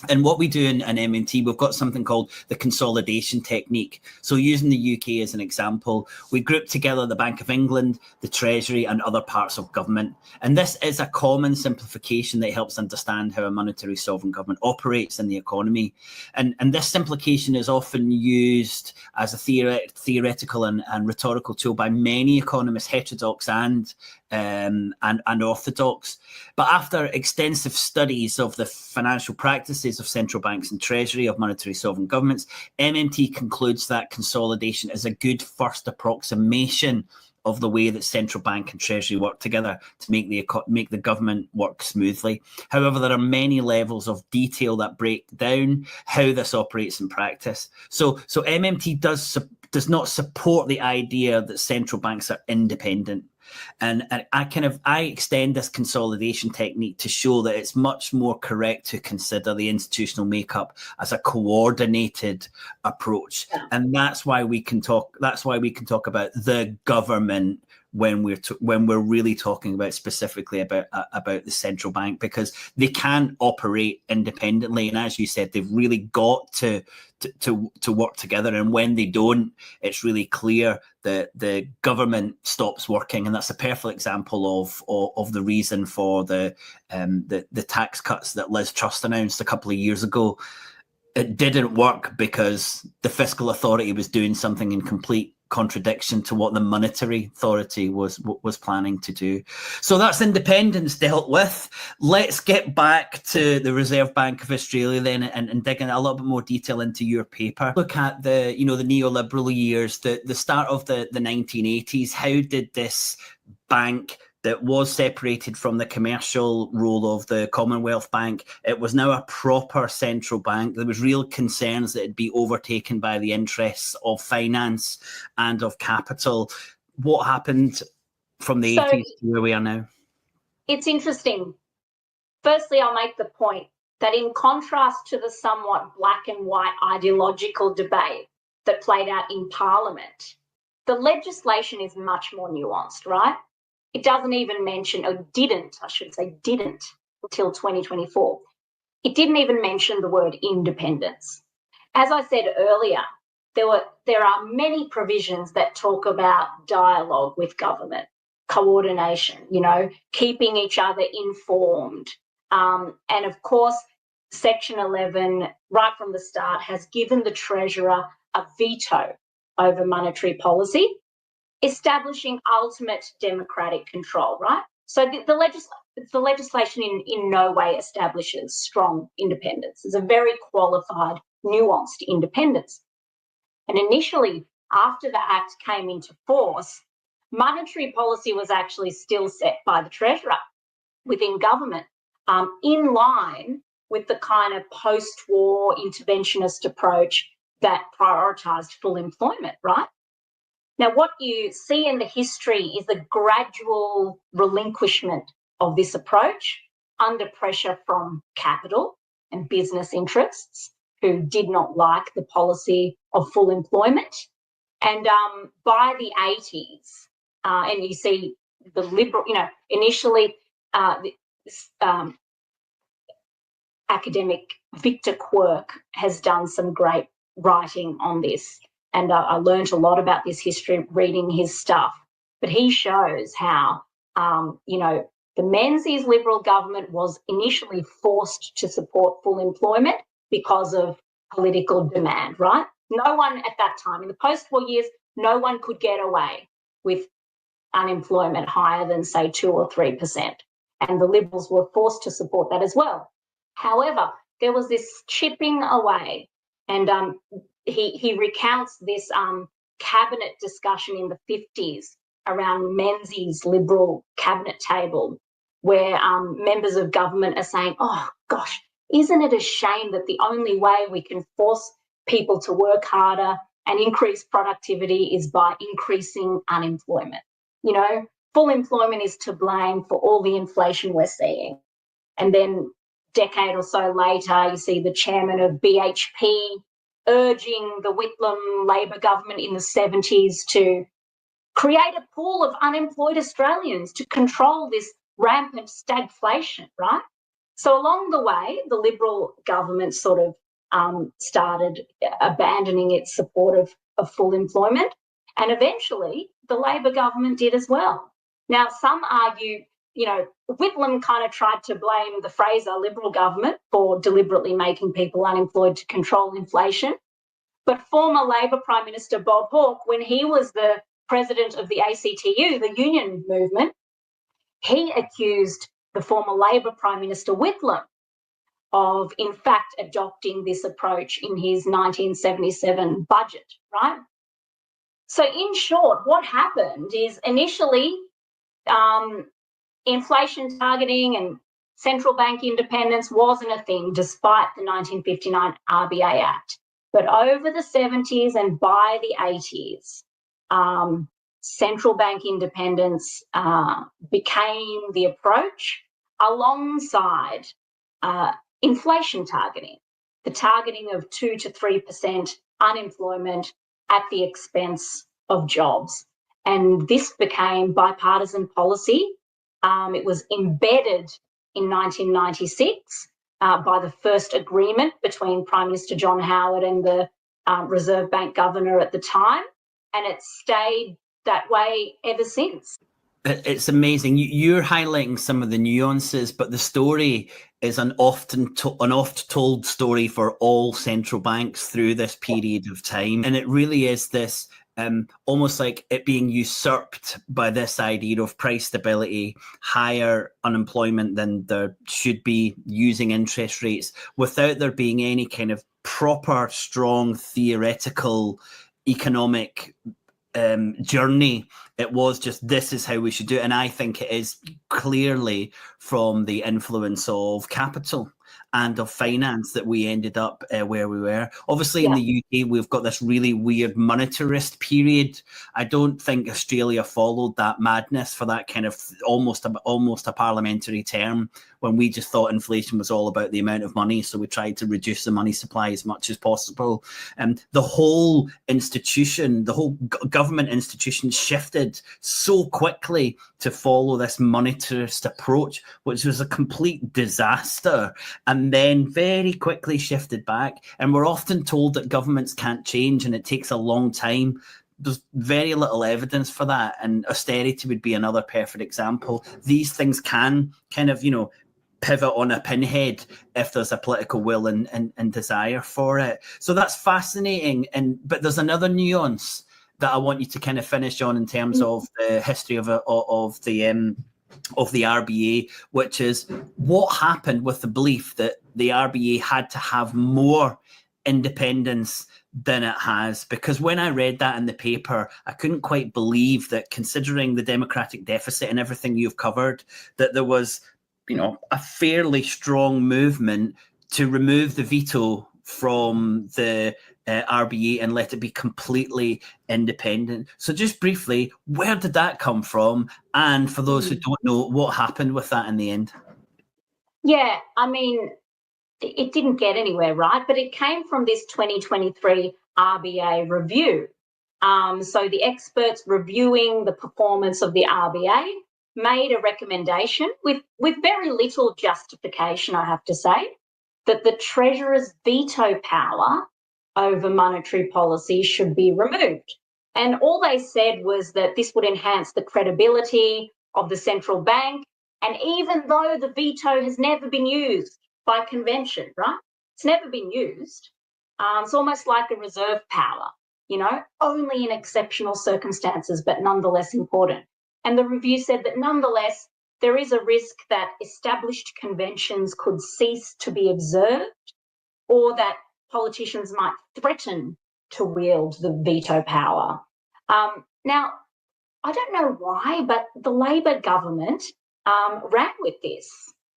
And what we do in MMT, we've got something called the consolidation technique. So using the UK as an example, we group together the Bank of England, the Treasury, and other parts of government. And this is a common simplification that helps understand how a monetary sovereign government operates in the economy. And this simplification is often used as a theoretical and rhetorical tool by many economists, heterodox and orthodox. But after extensive studies of the financial practices of central banks and treasury of monetary sovereign governments, MMT concludes that consolidation is a good first approximation of the way that central bank and treasury work together to make the government work smoothly. However, there are many levels of detail that break down how this operates in practice. So MMT does not support the idea that central banks are independent. And I extend this consolidation technique to show that it's much more correct to consider the institutional makeup as a coordinated approach. Yeah. And that's why we can talk about the government when we're really talking about specifically about the central bank, because they can operate independently. And as you said, they've really got to work together. And when they don't, it's really clear that the government stops working. And that's a perfect example of the reason for the tax cuts that Liz Truss announced a couple of years ago. It didn't work because the fiscal authority was doing something in complete contradiction to what the monetary authority was planning to do. So that's independence dealt with. Let's get back to the Reserve Bank of Australia then and dig in a little bit more detail into your paper. Look at the neoliberal years, the start of the 1980s. How did this bank that was separated from the commercial role of the Commonwealth Bank, it was now a proper central bank. There was real concerns that it'd be overtaken by the interests of finance and of capital. What happened from the 80s to where we are now? It's interesting. Firstly, I'll make the point that in contrast to the somewhat black and white ideological debate that played out in Parliament, the legislation is much more nuanced, right? it doesn't even mention, or didn't, I should say, didn't until 2024. It didn't even mention the word independence. As I said earlier, there are many provisions that talk about dialogue with government, coordination, keeping each other informed. And of course, Section 11, right from the start, has given the Treasurer a veto over monetary policy, establishing ultimate democratic control, right? So the legislation in no way establishes strong independence. It's a very qualified, nuanced independence. And initially, after the Act came into force, monetary policy was actually still set by the Treasurer within government, in line with the kind of post-war interventionist approach that prioritised full employment, right? Now, what you see in the history is a gradual relinquishment of this approach under pressure from capital and business interests who did not like the policy of full employment. And by the 80s, and you see the Liberal, initially academic Victor Quirk has done some great writing on this. And I learned a lot about this history reading his stuff. But he shows how, the Menzies Liberal government was initially forced to support full employment because of political demand, right? No one at that time, in the post-war years, no one could get away with unemployment higher than, say, 2 or 3%. And the Liberals were forced to support that as well. However, there was this chipping away, and he recounts this cabinet discussion in the 50s around Menzies' Liberal cabinet table, where members of government are saying, oh, gosh, isn't it a shame that the only way we can force people to work harder and increase productivity is by increasing unemployment? Full employment is to blame for all the inflation we're seeing. And then decade or so later, you see the chairman of BHP urging the Whitlam Labor government in the 70s to create a pool of unemployed Australians to control this rampant stagflation, right? So along the way, the Liberal government sort of started abandoning its support of full employment, and eventually the Labor government did as well. Now, some argue, Whitlam kind of tried to blame the Fraser Liberal government for deliberately making people unemployed to control inflation. But former Labor Prime Minister Bob Hawke, when he was the president of the ACTU, the union movement, he accused the former Labor Prime Minister Whitlam of, in fact, adopting this approach in his 1977 budget, right? So in short, what happened is initially inflation targeting and central bank independence wasn't a thing despite the 1959 RBA Act. But over the 70s and by the 80s, central bank independence became the approach alongside inflation targeting, the targeting of 2 to 3% unemployment at the expense of jobs. And this became bipartisan policy. It was embedded in 1996 by the first agreement between Prime Minister John Howard and the Reserve Bank governor at the time, and it's stayed that way ever since. It's amazing. You're highlighting some of the nuances, but the story is an oft-told story for all central banks through this period of time, and it really is this almost like it being usurped by this idea of price stability, higher unemployment than there should be, using interest rates without there being any kind of proper, strong, theoretical economic journey. It was just, this is how we should do it. And I think it is clearly from the influence of capital and of finance that we ended up where we were. Obviously, in the UK, we've got this really weird monetarist period. I don't think Australia followed that madness for that kind of almost a parliamentary term, when we just thought inflation was all about the amount of money. So we tried to reduce the money supply as much as possible. The whole institution, the whole government institution shifted so quickly to follow this monetarist approach, which was a complete disaster, and then very quickly shifted back. And we're often told that governments can't change and it takes a long time. There's very little evidence for that, and austerity would be another perfect example. These things can kind of, pivot on a pinhead if there's a political will and desire for it. So that's fascinating. But there's another nuance that I want you to kind of finish on in terms of the history of the RBA, which is what happened with the belief that the RBA had to have more independence than it has. Because when I read that in the paper, I couldn't quite believe that, considering the democratic deficit and everything you've covered, that there was, a fairly strong movement to remove the veto from the RBA and let it be completely independent. So just briefly, where did that come from? And for those who don't know, what happened with that in the end? Yeah, I mean, it didn't get anywhere, right? But it came from this 2023 RBA review. So the experts reviewing the performance of the RBA made a recommendation with very little justification, I have to say, that the Treasurer's veto power over monetary policy should be removed. And all they said was that this would enhance the credibility of the central bank. And even though the veto has never been used by convention, right? It's never been used. It's almost like a reserve power, only in exceptional circumstances, but nonetheless important. And the review said that nonetheless, there is a risk that established conventions could cease to be observed, or that politicians might threaten to wield the veto power. Now, I don't know why, but the Labor government ran with this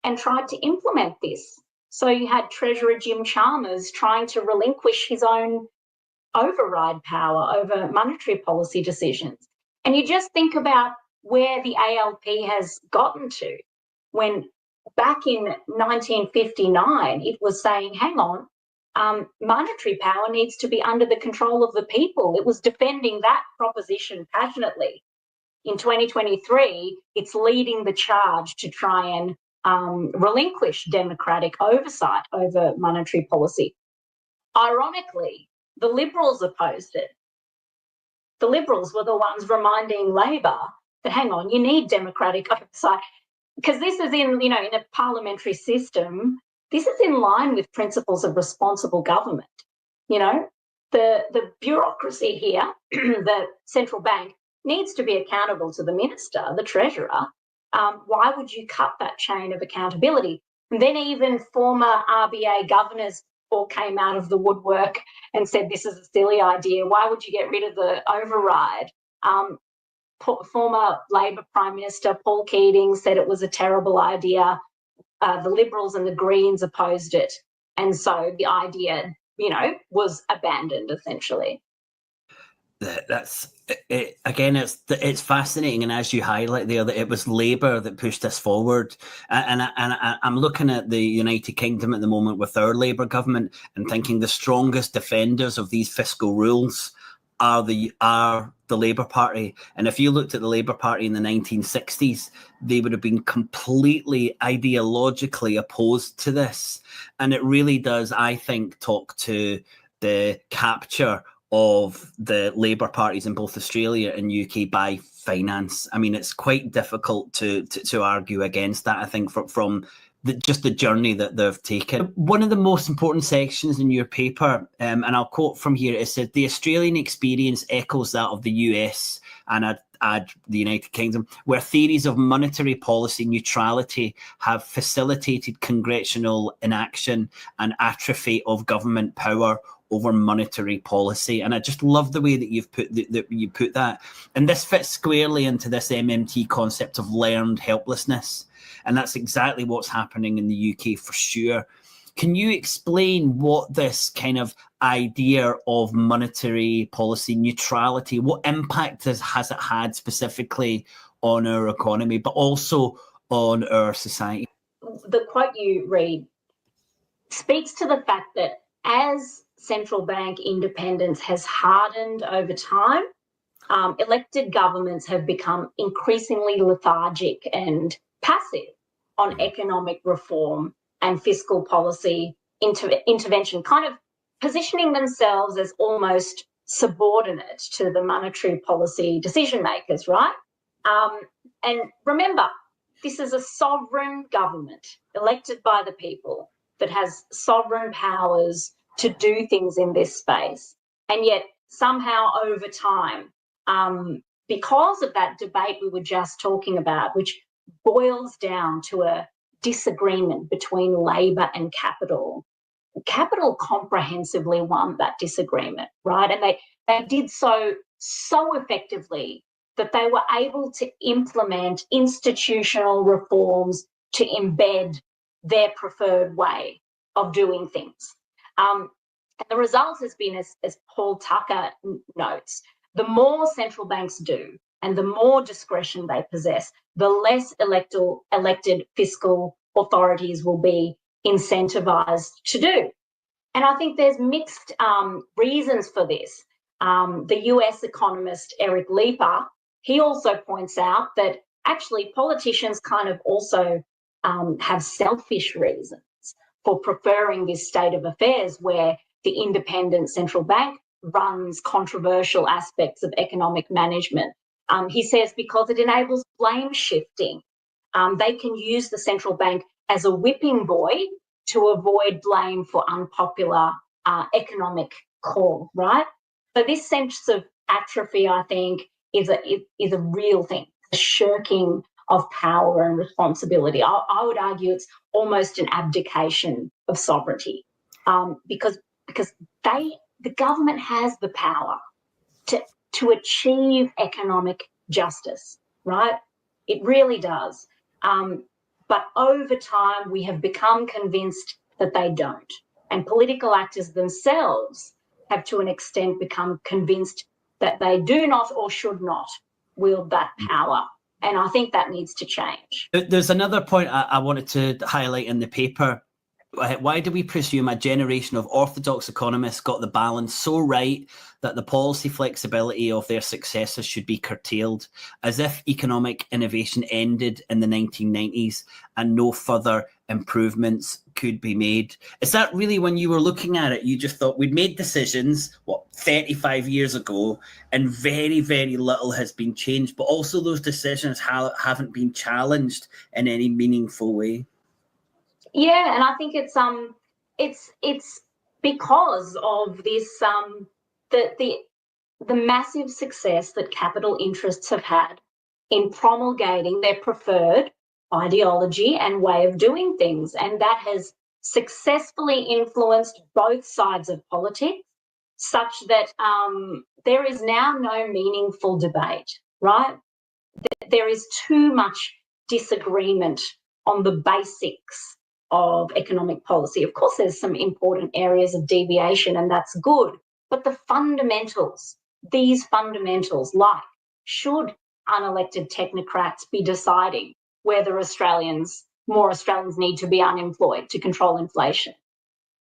and tried to implement this. So you had Treasurer Jim Chalmers trying to relinquish his own override power over monetary policy decisions. And you just think about where the ALP has gotten to, when back in 1959, it was saying, hang on, monetary power needs to be under the control of the people. It was defending that proposition passionately. In 2023, it's leading the charge to try and relinquish democratic oversight over monetary policy. Ironically, the Liberals opposed it. The Liberals were the ones reminding Labor that, hang on, you need democratic oversight, because this is in a parliamentary system, this is in line with principles of responsible government. The bureaucracy here, the central bank, needs to be accountable to the minister, the treasurer. Why would you cut that chain of accountability? And then even former RBA governors all came out of the woodwork and said this is a silly idea. Why would you get rid of the override? Former Labor Prime Minister Paul Keating said it was a terrible idea. The Liberals and the Greens opposed it. And so the idea, was abandoned essentially. That's it, again, it's fascinating, and as you highlight there, that it was Labour that pushed this forward. And I'm looking at the United Kingdom at the moment with our Labour government and thinking the strongest defenders of these fiscal rules are the Labour Party. And if you looked at the Labour Party in the 1960s, they would have been completely ideologically opposed to this. And it really does, I think, talk to the capture of the Labour parties in both Australia and UK by finance. I mean, it's quite difficult to argue against that, I think, from just the journey that they've taken. One of the most important sections in your paper, and I'll quote from here, it said, the Australian experience echoes that of the US, and I'd add the United Kingdom, where theories of monetary policy neutrality have facilitated congressional inaction and atrophy of government power over monetary policy. And I just love the way that you've put that. And this fits squarely into this MMT concept of learned helplessness. And that's exactly what's happening in the UK for sure. Can you explain what this kind of idea of monetary policy neutrality, what impact has it had specifically on our economy, but also on our society? The quote you read speaks to the fact that as central bank independence has hardened over time, elected governments have become increasingly lethargic and passive on economic reform and fiscal policy intervention, kind of positioning themselves as almost subordinate to the monetary policy decision makers, right? And remember, this is a sovereign government elected by the people that has sovereign powers to do things in this space. And yet somehow over time, because of that debate we were just talking about, which boils down to a disagreement between Labor and Capital, Capital comprehensively won that disagreement, right? And they did so effectively that they were able to implement institutional reforms to embed their preferred way of doing things. And the result has been, as Paul Tucker notes, the more central banks do and the more discretion they possess, the less elected fiscal authorities will be incentivised to do. And I think there's mixed reasons for this. The US economist Eric Leeper, he also points out that actually politicians kind of also have selfish reasons for preferring this state of affairs where the independent central bank runs controversial aspects of economic management. He says because it enables blame shifting. They can use the central bank as a whipping boy to avoid blame for unpopular economic call, right? So this sense of atrophy, I think, is a real thing, a shirking of power and responsibility. I would argue it's almost an abdication of sovereignty, because the government has the power to achieve economic justice, right? It really does. But over time, we have become convinced that they don't. And political actors themselves have, to an extent, become convinced that they do not or should not wield that power. And I think that needs to change. There's another point I wanted to highlight in the paper. Why do we presume a generation of orthodox economists got the balance so right that the policy flexibility of their successors should be curtailed, as if economic innovation ended in the 1990s and no further improvements could be made? Is that really, when you were looking at it, you just thought we'd made decisions, 35 years ago, and very, very little has been changed, but also those decisions haven't been challenged in any meaningful way? Yeah, and I think it's because of this the massive success that capital interests have had in promulgating their preferred ideology and way of doing things, and that has successfully influenced both sides of politics, such that there is now no meaningful debate, right? There is too much disagreement on the basics of economic policy. Of course, there's some important areas of deviation, and that's good. But the fundamentals, these fundamentals, like should unelected technocrats be deciding whether more Australians need to be unemployed to control inflation?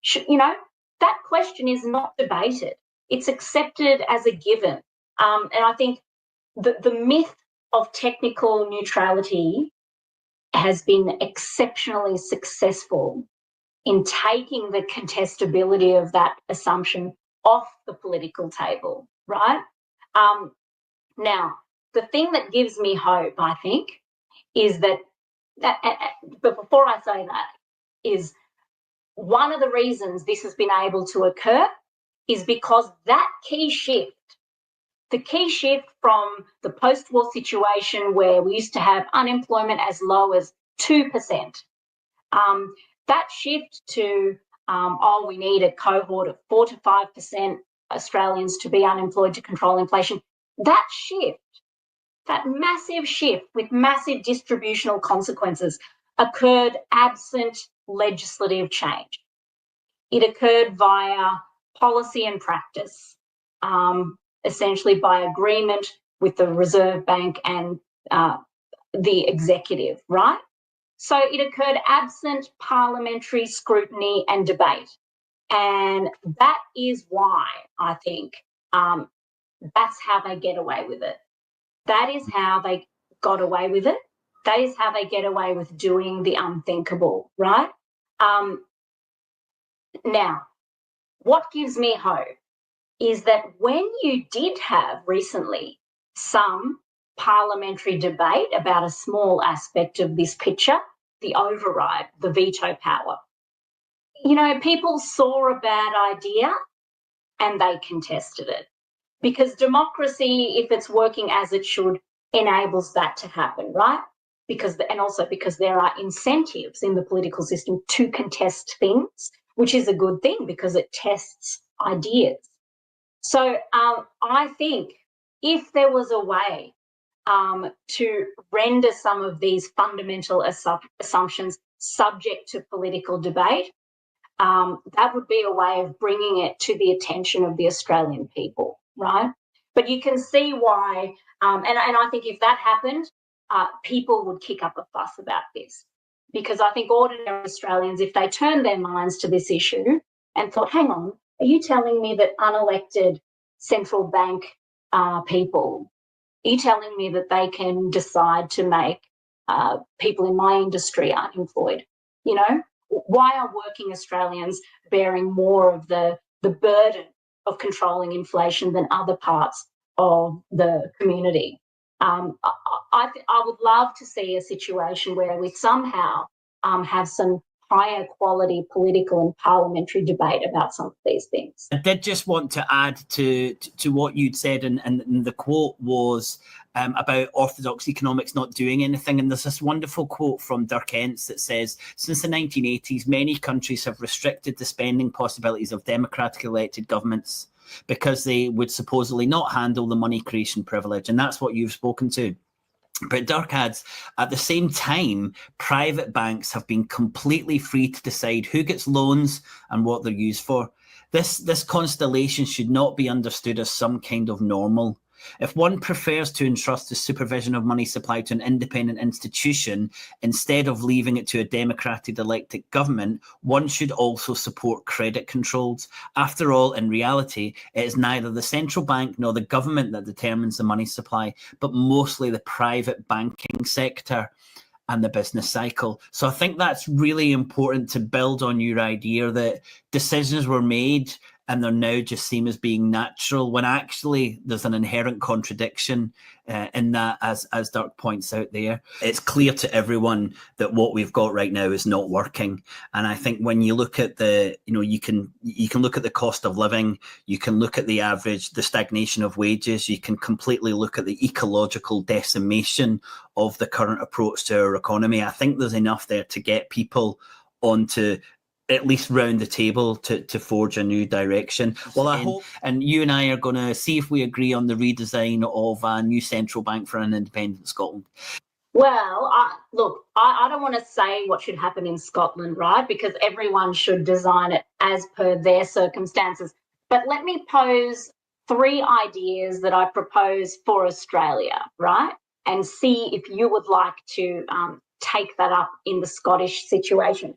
That question is not debated. It's accepted as a given. And I think the myth of technical neutrality has been exceptionally successful in taking the contestability of that assumption off the political table, right? Now, the thing that gives me hope, I think, is that but before I say that, is one of the reasons this has been able to occur is because that key shift, the key shift from the post-war situation where we used to have unemployment as low as 2%, that shift to, we need a cohort of 4 to 5% Australians to be unemployed to control inflation, that shift, that massive shift with massive distributional consequences occurred absent legislative change. It occurred via policy and practice, essentially by agreement with the Reserve Bank and the executive, right? So it occurred absent parliamentary scrutiny and debate. And that is why I think That's how they get away with it. That is how they got away with it. That is how they get away with doing the unthinkable, right? Now, what gives me hope is that when you did have recently some parliamentary debate about a small aspect of this picture, the override, the veto power, people saw a bad idea and they contested it. Because democracy, if it's working as it should, enables that to happen, right? And also because there are incentives in the political system to contest things, which is a good thing because it tests ideas. So I think if there was a way to render some of these fundamental assumptions subject to political debate, that would be a way of bringing it to the attention of the Australian people, right? But you can see why, and I think if that happened, people would kick up a fuss about this. Because I think ordinary Australians, if they turned their minds to this issue and thought, hang on, are you telling me that unelected central bank people, are you telling me that they can decide to make people in my industry unemployed? Why are working Australians bearing more of the burden of controlling inflation than other parts of the community? I would love to see a situation where we somehow have some higher quality political and parliamentary debate about some of these things. I did just want to add to what you'd said, and the quote was about orthodox economics not doing anything. And there's this wonderful quote from Dirk Entz that says, since the 1980s, many countries have restricted the spending possibilities of democratically elected governments because they would supposedly not handle the money creation privilege. And that's what you've spoken to. But Dirk adds, at the same time, private banks have been completely free to decide who gets loans and what they're used for. This constellation should not be understood as some kind of normal. If one prefers to entrust the supervision of money supply to an independent institution instead of leaving it to a democratically elected government, one should also support credit controls. After all, in reality, it is neither the central bank nor the government that determines the money supply, but mostly the private banking sector and the business cycle. So I think that's really important to build on your idea that decisions were made and they're now just seen as being natural, when actually there's an inherent contradiction in that, as Dirk points out there. It's clear to everyone that what we've got right now is not working. And I think when you look at you can look at the cost of living, you can look at the stagnation of wages, you can completely look at the ecological decimation of the current approach to our economy. I think there's enough there to get people onto at least round the table to forge a new direction. Well, I hope, and you and I are going to see if we agree on the redesign of a new central bank for an independent Scotland. Well, I don't want to say what should happen in Scotland, right? Because everyone should design it as per their circumstances. But let me pose 3 ideas that I propose for Australia, right? And see if you would like to take that up in the Scottish situation.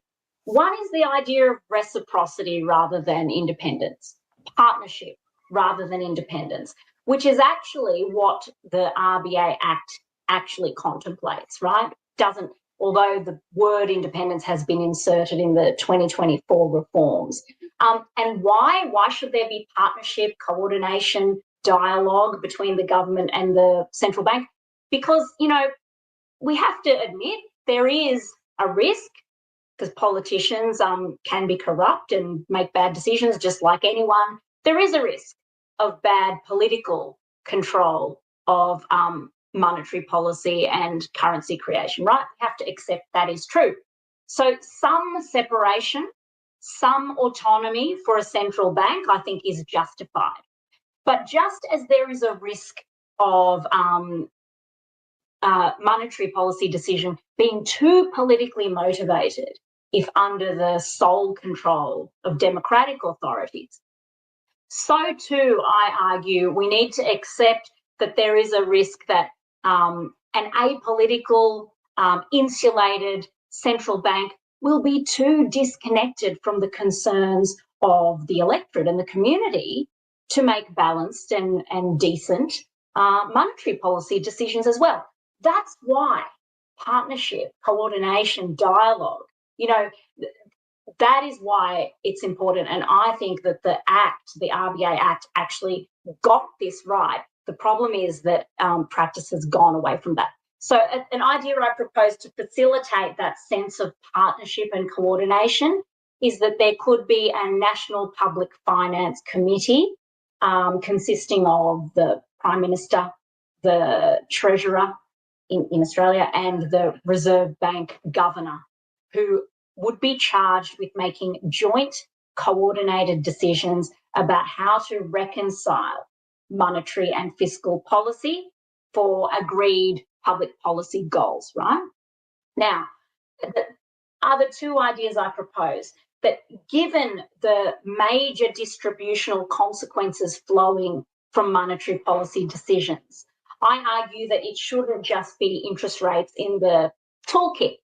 One is the idea of reciprocity rather than independence, partnership rather than independence, which is actually what the RBA Act actually contemplates, right? Although the word independence has been inserted in the 2024 reforms. And why? Why should there be partnership, coordination, dialogue between the government and the central bank? Because, we have to admit there is a risk, because politicians can be corrupt and make bad decisions just like anyone. There is a risk of bad political control of monetary policy and currency creation, right? We have to accept that is true. So some separation, some autonomy for a central bank, I think, is justified. But just as there is a risk of monetary policy decision being too politically motivated if under the sole control of democratic authorities, so too, I argue, we need to accept that there is a risk that an apolitical, insulated central bank will be too disconnected from the concerns of the electorate and the community to make balanced and decent monetary policy decisions as well. That's why partnership, coordination, dialogue, that is why it's important. And I think that the RBA Act, actually got this right. The problem is that practice has gone away from that. So an idea I propose to facilitate that sense of partnership and coordination is that there could be a National Public Finance Committee consisting of the Prime Minister, the Treasurer in Australia, and the Reserve Bank Governor, who would be charged with making joint coordinated decisions about how to reconcile monetary and fiscal policy for agreed public policy goals, right? Now, the other two ideas I propose, that given the major distributional consequences flowing from monetary policy decisions, I argue that it shouldn't just be interest rates in the toolkit.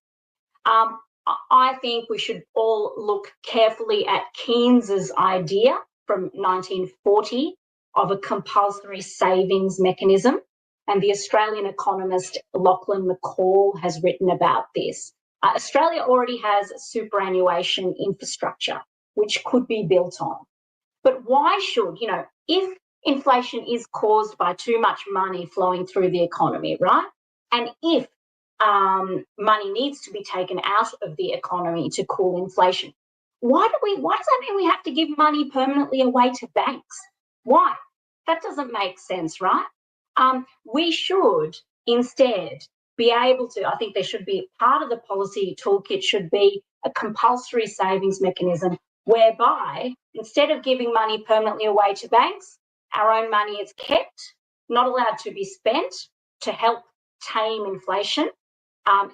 I think we should all look carefully at Keynes's idea from 1940 of a compulsory savings mechanism, and the Australian economist Lachlan McCall has written about this. Australia already has superannuation infrastructure, which could be built on. But why should, if inflation is caused by too much money flowing through the economy, right? And if money needs to be taken out of the economy to cool inflation, why does that mean we have to give money permanently away to banks? Why? That doesn't make sense, right? We should instead be able to, I think there should be part of the policy toolkit should be a compulsory savings mechanism whereby instead of giving money permanently away to banks, our own money is kept, not allowed to be spent to help tame inflation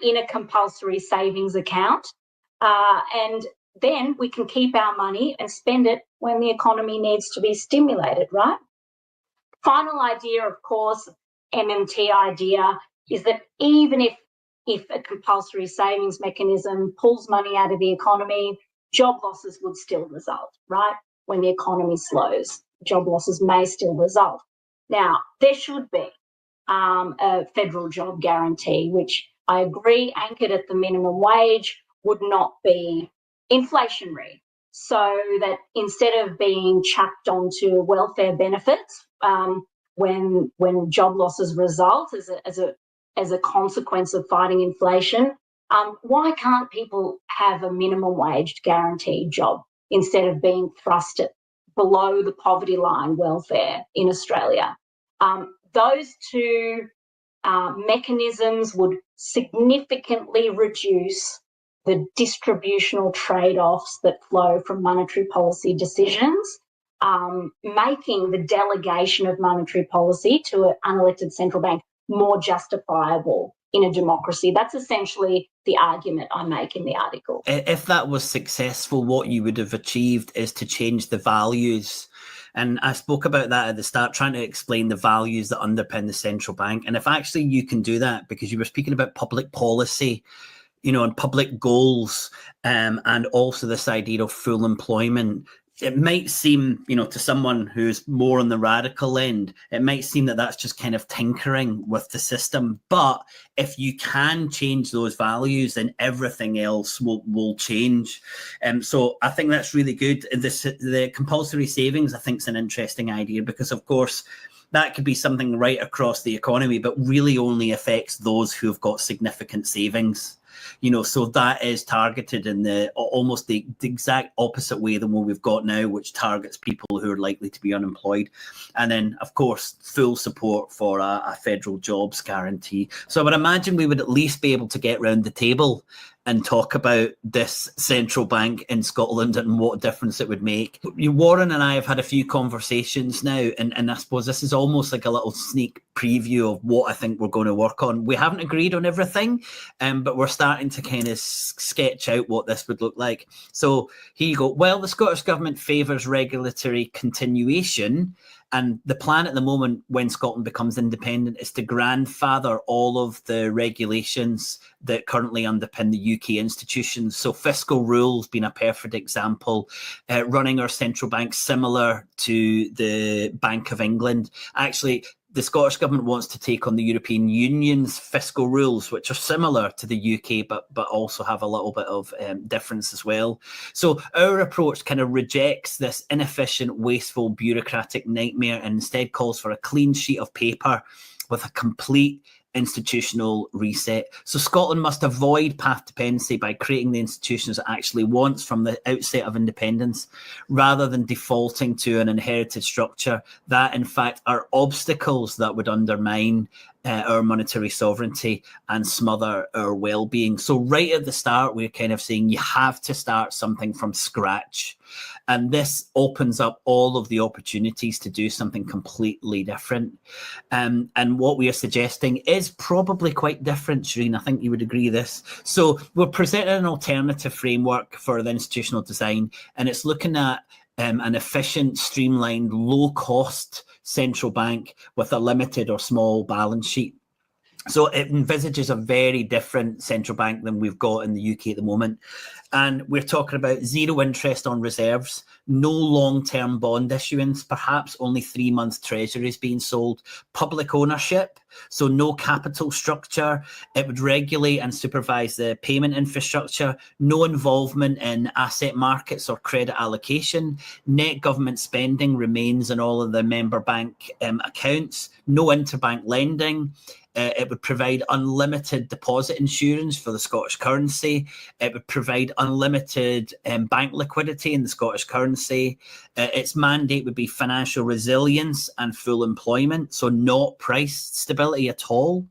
in a compulsory savings account. And then we can keep our money and spend it when the economy needs to be stimulated, right? Final idea, of course, MMT idea, is that even if a compulsory savings mechanism pulls money out of the economy, job losses would still result, right? When the economy slows, job losses may still result. Now, there should be a federal job guarantee, which I agree, anchored at the minimum wage, would not be inflationary. So that instead of being chucked onto welfare benefits when job losses result as a consequence of fighting inflation, why can't people have a minimum wage guaranteed job instead of being thrust at below the poverty line welfare in Australia? Those two mechanisms would significantly reduce the distributional trade-offs that flow from monetary policy decisions, making the delegation of monetary policy to an unelected central bank more justifiable in a democracy. That's essentially the argument I make in the article. If that was successful, what you would have achieved is to change the values. And I spoke about that at the start, trying to explain the values that underpin the central bank. And if actually you can do that, because you were speaking about public policy, and public goals, and also this idea of full employment, it might seem, to someone who's more on the radical end, it might seem that that's just kind of tinkering with the system. But if you can change those values, then everything else will change. So I think that's really good. The compulsory savings, I think, is an interesting idea because, of course, that could be something right across the economy, but really only affects those who have got significant savings. So that is targeted in almost the exact opposite way than what we've got now, which targets people who are likely to be unemployed. And then, of course, full support for a federal jobs guarantee. So I would imagine we would at least be able to get round the table and talk about this central bank in Scotland and what difference it would make. Warren and I have had a few conversations now, and I suppose this is almost like a little sneak preview of what I think we're going to work on. We haven't agreed on everything, but we're starting to kind of sketch out what this would look like. So here you go. Well, the Scottish Government favours regulatory continuation And the plan at the moment, when Scotland becomes independent, is to grandfather all of the regulations that currently underpin the UK institutions. So fiscal rules being a perfect example, running our central bank similar to the Bank of England. Actually, the Scottish Government wants to take on the European Union's fiscal rules, which are similar to the UK, but also have a little bit of difference as well. So our approach kind of rejects this inefficient, wasteful, bureaucratic nightmare and instead calls for a clean sheet of paper with a complete institutional reset. So Scotland must avoid path dependency by creating the institutions it actually wants from the outset of independence, rather than defaulting to an inherited structure that in fact are obstacles that would undermine our monetary sovereignty and smother our well-being. So right at the start, we're kind of saying you have to start something from scratch. And this opens up all of the opportunities to do something completely different. And what we are suggesting is probably quite different, Shireen. I think you would agree with this. So we're presenting an alternative framework for the institutional design, and it's looking at an efficient, streamlined, low-cost central bank with a limited or small balance sheet. So it envisages a very different central bank than we've got in the UK at the moment. And we're talking about zero interest on reserves, no long-term bond issuance, perhaps only 3 months treasuries being sold, public ownership, so no capital structure. It would regulate and supervise the payment infrastructure, no involvement in asset markets or credit allocation. Net government spending remains in all of the member bank accounts, no interbank lending. It would provide unlimited deposit insurance for the Scottish currency. It would provide unlimited bank liquidity in the Scottish currency. Its mandate would be financial resilience and full employment, so not price stability at all.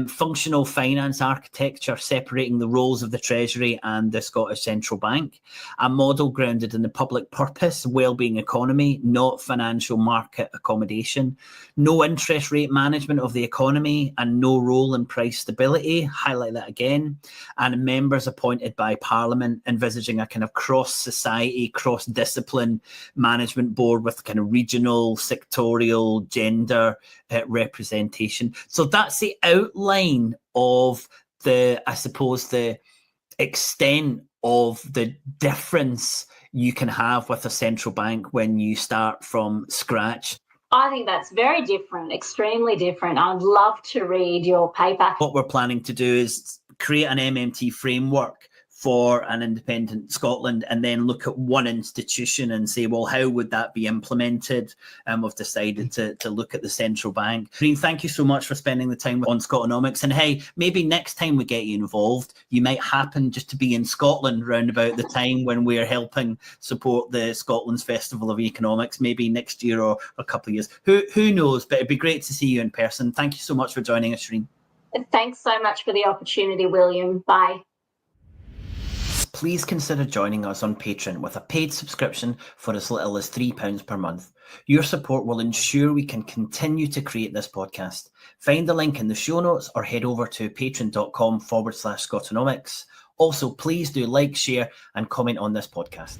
Functional finance architecture separating the roles of the Treasury and the Scottish Central Bank, a model grounded in the public purpose, well-being economy, not financial market accommodation, no interest rate management of the economy and no role in price stability, highlight that again, and members appointed by Parliament, envisaging a kind of cross-society, cross-discipline management board with kind of regional, sectorial, gender representation. So that's the outline of the, I suppose, the extent of the difference you can have with a central bank when you start from scratch. I think that's very different, extremely different. I'd love to read your paper. What we're planning to do is create an MMT framework for an independent Scotland and then look at one institution and say, well, how would that be implemented? And we've decided to look at the central bank. Shireen, thank you so much for spending the time on Scotonomics. And hey, maybe next time we get you involved, you might happen just to be in Scotland round about the time when we're helping support the Scotland's Festival of Economics, maybe next year or a couple of years. Who knows? But it'd be great to see you in person. Thank you so much for joining us, Shireen. Thanks so much for the opportunity, William. Bye. Please consider joining us on Patreon with a paid subscription for as little as £3 per month. Your support will ensure we can continue to create this podcast. Find the link in the show notes or head over to patreon.com/Scotonomics. Also, please do like, share and comment on this podcast.